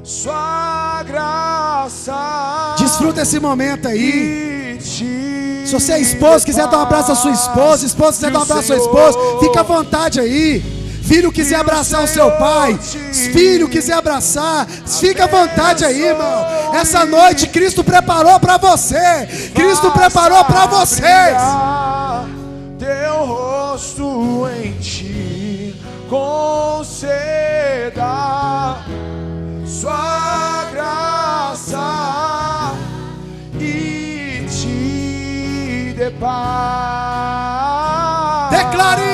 sua graça. Desfruta esse momento aí. Se você é esposo, quiser dar um abraço à sua esposa, esposa quiser dar um abraço à sua esposa, fica à vontade aí. Filho quiser abraçar o seu pai, filho quiser abraçar, fica à vontade aí, irmão. Essa noite Cristo preparou para você. Cristo preparou para vocês. Teu rosto em ti, conceda sua graça e te dê paz. Declare.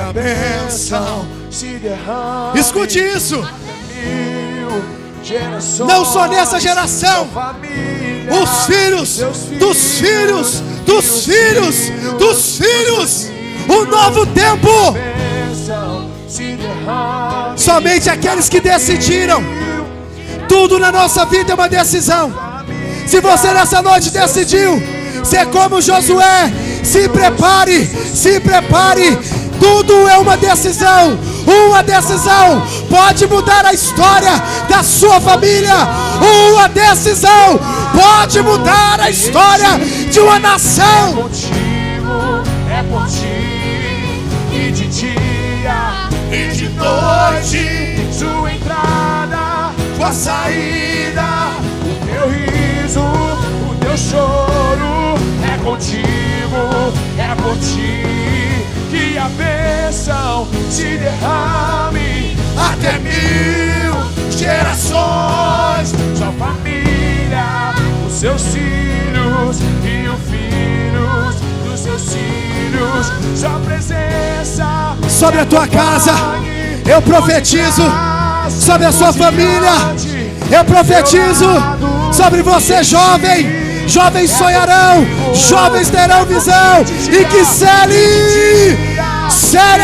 a bênção se derrame. Escute isso. 1000 gerações. Não só nessa geração, família, os filhos dos filhos dos filhos dos filhos. Um novo tempo. bênção se derrame. Somente aqueles que decidiram. Tudo na nossa vida é uma decisão. Se você nessa noite decidiu ser como Josué, se prepare, se prepare. Tudo é uma decisão. Uma decisão pode mudar a história da sua família. Uma decisão pode mudar a história de uma nação. Contigo é por ti, e de dia e de noite, sua entrada, sua saída, o teu riso, o teu choro, é contigo, é por ti, que a bênção se derrame até 1000 gerações, sua família, os seus filhos e os filhos dos seus filhos, sua presença Sobre a tua casa, eu profetizo. Sobre a sua família, eu profetizo. Sobre você, jovem. Jovens sonharão, jovens terão visão. E que cele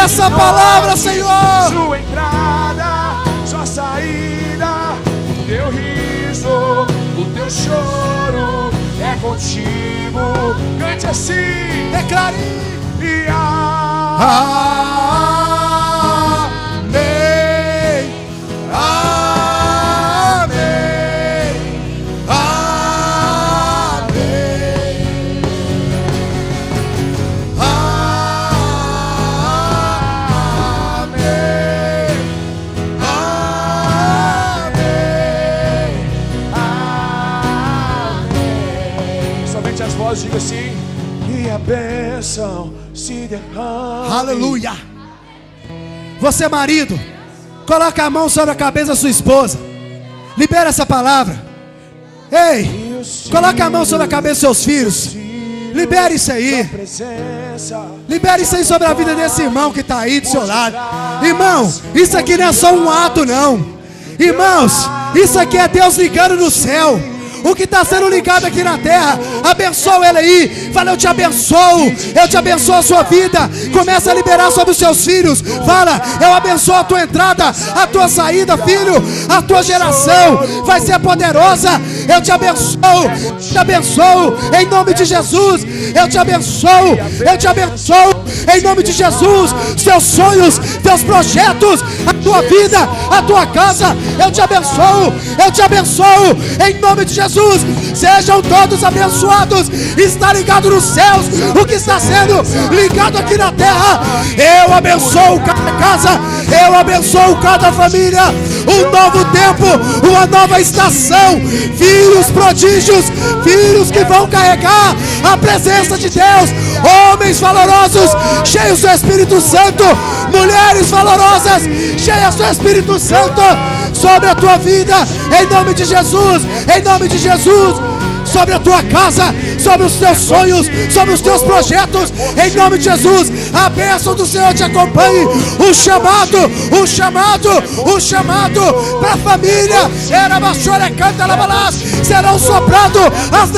essa palavra, Senhor. Sua entrada, sua saída, o teu riso, o teu choro, é contigo. Cante assim, Declare. e Amém. Amém. Amém. amém. Somente as vozes digam assim, e a bênção se derrame. Aleluia. Você, marido, coloca a mão sobre a cabeça da sua esposa. Libera essa palavra. Ei, coloca a mão sobre a cabeça dos seus filhos. Libere isso aí. Libere isso aí sobre a vida desse irmão que está aí do seu lado. Irmão, isso aqui não é só um ato, não. Irmãos, isso aqui é Deus ligando no céu. O que está sendo ligado aqui na terra, abençoa ele aí. Fala, eu te abençoo a sua vida. Começa a liberar sobre os seus filhos. Fala, eu abençoo a tua entrada, a tua saída, filho. A tua geração vai ser poderosa. Eu te abençoo, em nome de Jesus. Eu te abençoo em nome de Jesus. Seus sonhos, teus projetos, a tua vida, a tua casa, eu te abençoo em nome de Jesus. Sejam todos abençoados. Está ligado nos céus o que está sendo ligado aqui na terra. Eu abençoo cada casa, eu abençoo cada família. Um novo tempo, uma nova estação. Filhos prodígios, filhos que vão carregar a presença de Deus. Homens valorosos, cheios do Espírito Santo. Mulheres valorosas, cheias do Espírito Santo. Sobre a tua vida, em nome de Jesus, em nome de Jesus. Sobre a tua casa, sobre os teus sonhos, sobre os teus projetos, em nome de Jesus. A bênção do Senhor te acompanhe. O chamado para a família. Era Bachora canta labalás. Serão soprados as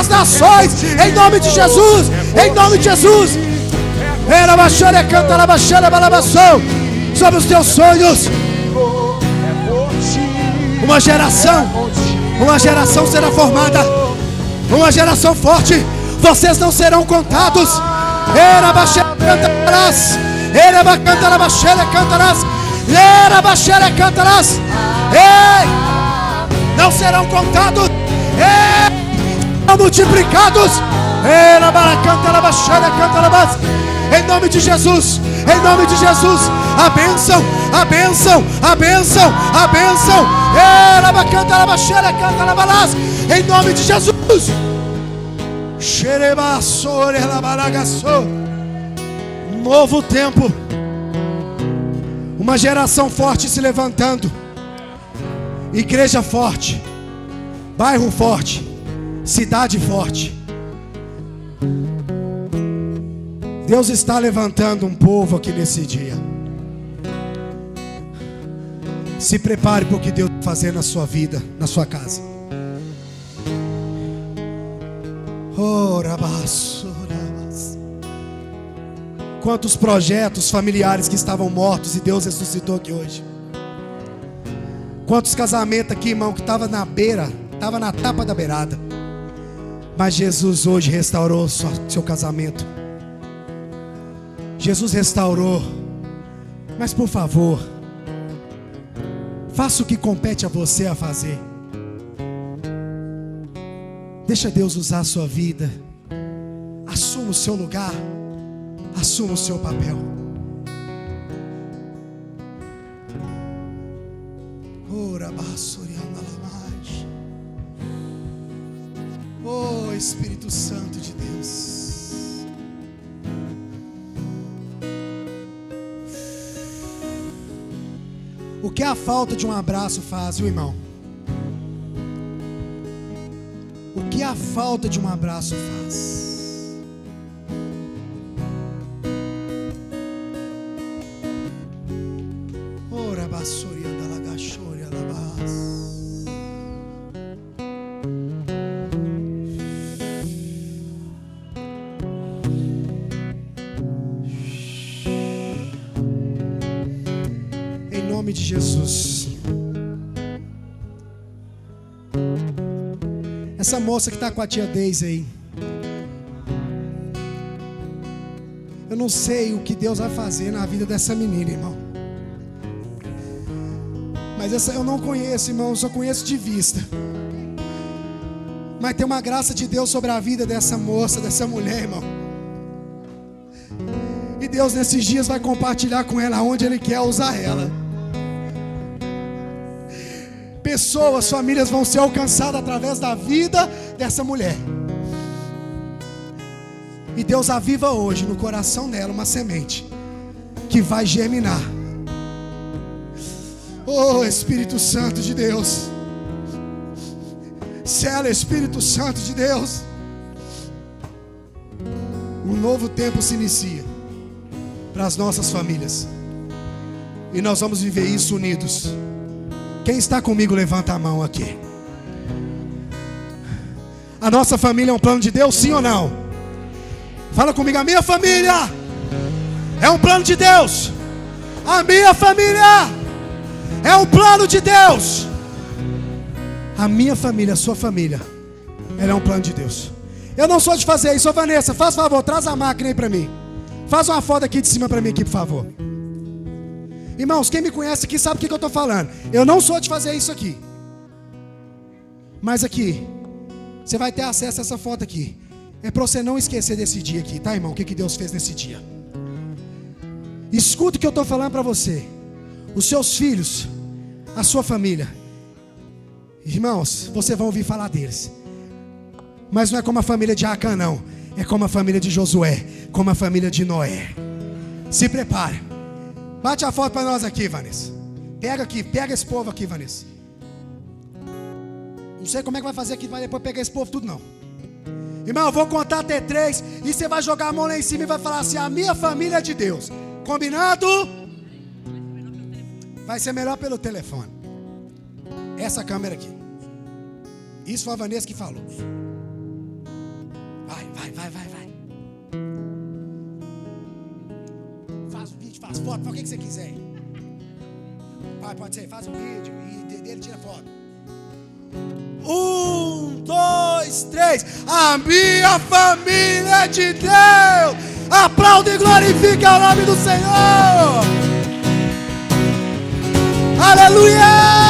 nações, em nome de Jesus, em nome de Jesus. Era Bachora canta labalás balabação. Sobre os teus sonhos. Uma geração será formada. Uma geração forte. Vocês não serão contados. Era Bachera cantarás. Era Bacantara Bachera cantarás. Era Bachera cantarás. Ei! Não serão contados. Ei! Serão multiplicados. Era Bacantara Bachera cantarás. Em nome de Jesus. Em nome de Jesus. A bênção. Era Bacantara Bachera cantarás. Em nome de Jesus. Novo tempo. Uma geração forte se levantando. Igreja forte. Bairro forte. Cidade forte. Deus está levantando um povo aqui nesse dia. Se prepare para o que Deus vai fazer na sua vida, na sua casa. Quantos projetos familiares que estavam mortos e Deus ressuscitou aqui hoje. Quantos casamentos aqui, irmão, que estavam na beira, estavam na tapa da beirada, mas Jesus hoje restaurou seu casamento. Jesus restaurou. Mas por favor, faça o que compete a você a fazer. Deixa Deus usar a sua vida. Assuma o seu lugar. Assuma o seu papel. Oh, Espírito Santo de Deus. O que a falta de um abraço faz, viu, irmão? O que a falta de um abraço faz? Ora, bassoria da lagachoria da base. Em nome de Jesus. Essa moça que está com a tia Deise aí, eu não sei o que Deus vai fazer na vida dessa menina, irmão. Mas essa eu não conheço, irmão, eu só conheço de vista. Mas tem uma graça de Deus sobre a vida dessa moça, dessa mulher, irmão. E Deus nesses dias vai compartilhar com ela onde Ele quer usar ela. Pessoas, famílias vão ser alcançadas através da vida dessa mulher. E Deus aviva hoje no coração dela uma semente que vai germinar. Oh, Espírito Santo de Deus. Sela, Espírito Santo de Deus. Um novo tempo se inicia para as nossas famílias. E nós vamos viver isso unidos. Quem está comigo, levanta a mão aqui. A nossa família é um plano de Deus, sim ou não? Fala comigo, a minha família é um plano de Deus. A minha família é um plano de Deus. A minha família, a sua família, ela é um plano de Deus. Eu não sou de fazer isso. Ô Vanessa, faz favor, traz a máquina aí para mim. Faz uma foto aqui de cima para mim aqui, por favor. Irmãos, quem me conhece aqui sabe o que eu estou falando. Eu não sou de fazer isso aqui. Mas aqui, você vai ter acesso a essa foto aqui. É para você não esquecer desse dia aqui, tá, irmão? O que Deus fez nesse dia. Escuta o que eu estou falando para você. Os seus filhos, a sua família. Irmãos, você vai ouvir falar deles. Mas não é como a família de Acã, não. É como a família de Josué, como a família de Noé. Se prepare. Bate a foto para nós aqui, Vanessa. Pega aqui, pega esse povo aqui, Vanessa. Não sei como é que vai fazer aqui, vai depois pegar esse povo tudo não. Irmão, eu vou contar até 3 e você vai jogar a mão lá em cima e vai falar assim: a minha família é de Deus. Combinado? Vai ser melhor pelo telefone. Essa câmera aqui. Isso foi a Vanessa que falou. Vai. Faz um vídeo, faz foto, faz o que você quiser. Vai, pode ser, faz um vídeo e dele tira foto. 1, 2, 3. A minha família é de Deus. Aplaude e glorifique o nome do Senhor. Aleluia.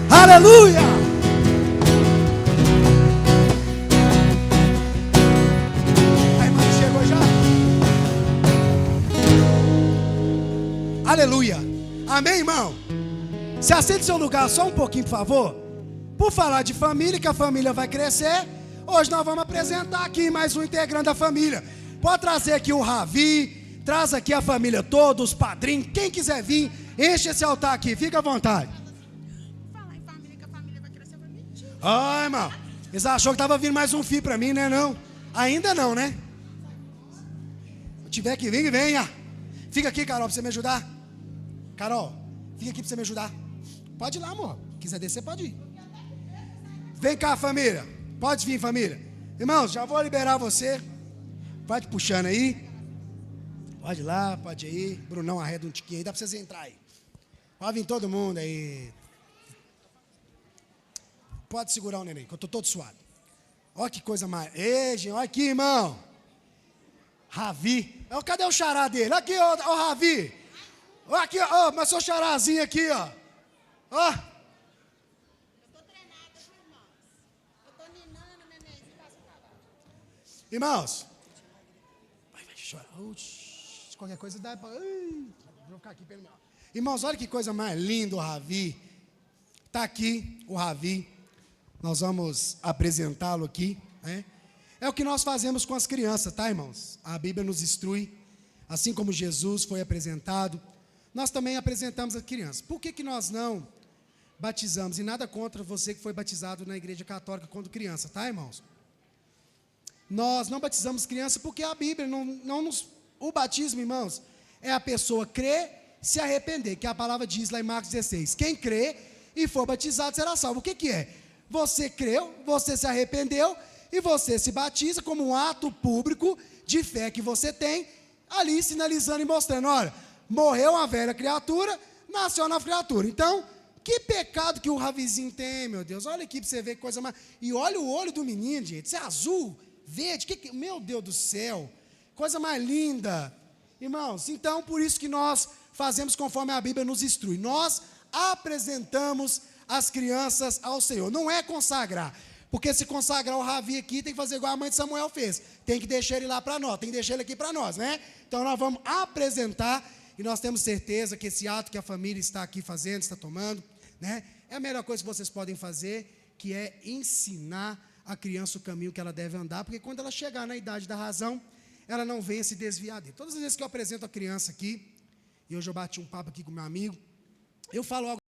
Aleluia. A irmã chegou já? Aleluia. Amém, irmão? Se assente seu lugar só um pouquinho, por favor. Por falar de família, que a família vai crescer, hoje nós vamos apresentar aqui mais um integrante da família. Pode trazer aqui o Ravi, traz aqui a família toda, os padrinhos, quem quiser vir, enche esse altar aqui, fica à vontade. Falar em família, que a família vai crescer, vai mentir. Ai, irmão, Eles achou que estava vindo mais um filho para mim, né? Não. Ainda não, né? Se tiver que vir, venha. Fica aqui, Carol, para você me ajudar. Carol, fica aqui para você me ajudar. Pode ir lá, amor. Quiser descer, pode ir. Vem cá, família. Pode vir, família. Irmãos, já vou liberar você. Pode puxando aí. Pode ir lá, pode ir. Brunão, arreda um tiquinho aí. Dá para vocês entrar aí. Pode vir todo mundo aí. Pode segurar o neném, que eu estou todo suado. Olha que coisa mais. Ei, gente, olha aqui, irmão. Ravi. Cadê o xará dele? Aqui, ó, Ravi. Olha aqui, ó, mas seu xarazinho aqui, ó. Ó. Eu tô treinada, viu, irmãos? Eu tô ninando, nenenzinho, passa pra lá. Irmãos. Vai chorar. Qualquer coisa dá para. Vou ficar aqui pelo meu. Irmãos, olha que coisa mais linda o Ravi. Está aqui o Ravi. Nós vamos apresentá-lo aqui, né? É o que nós fazemos com as crianças, tá, irmãos? A Bíblia nos instrui, assim como Jesus foi apresentado, nós também apresentamos as crianças. Por que nós não batizamos? E nada contra você que foi batizado na Igreja Católica quando criança, tá, irmãos? Nós não batizamos criança porque a Bíblia não nos... O batismo, irmãos, é a pessoa crer, se arrepender, que a palavra diz lá em Marcos 16. Quem crê e for batizado será salvo. O que é? Você creu, você se arrependeu e você se batiza como um ato público de fé que você tem, ali sinalizando e mostrando, olha, morreu uma velha criatura, nasceu uma criatura. Então, que pecado que o Ravizinho tem, meu Deus. Olha aqui para você ver que coisa mais... E olha o olho do menino, gente, isso é azul, verde, meu Deus do céu, coisa mais linda. Irmãos, então, por isso que nós fazemos conforme a Bíblia nos instrui. Nós apresentamos as crianças ao Senhor. Não é consagrar, porque se consagrar o Ravi aqui, tem que fazer igual a mãe de Samuel fez. Tem que deixar ele lá para nós, tem que deixar ele aqui para nós, né? Então nós vamos apresentar, e nós temos certeza que esse ato que a família está aqui fazendo, está tomando, né? É a melhor coisa que vocês podem fazer, que é ensinar a criança o caminho que ela deve andar, porque quando ela chegar na idade da razão, ela não venha se desviar dele. Todas as vezes que eu apresento a criança aqui, e hoje eu bati um papo aqui com meu amigo, eu falo algo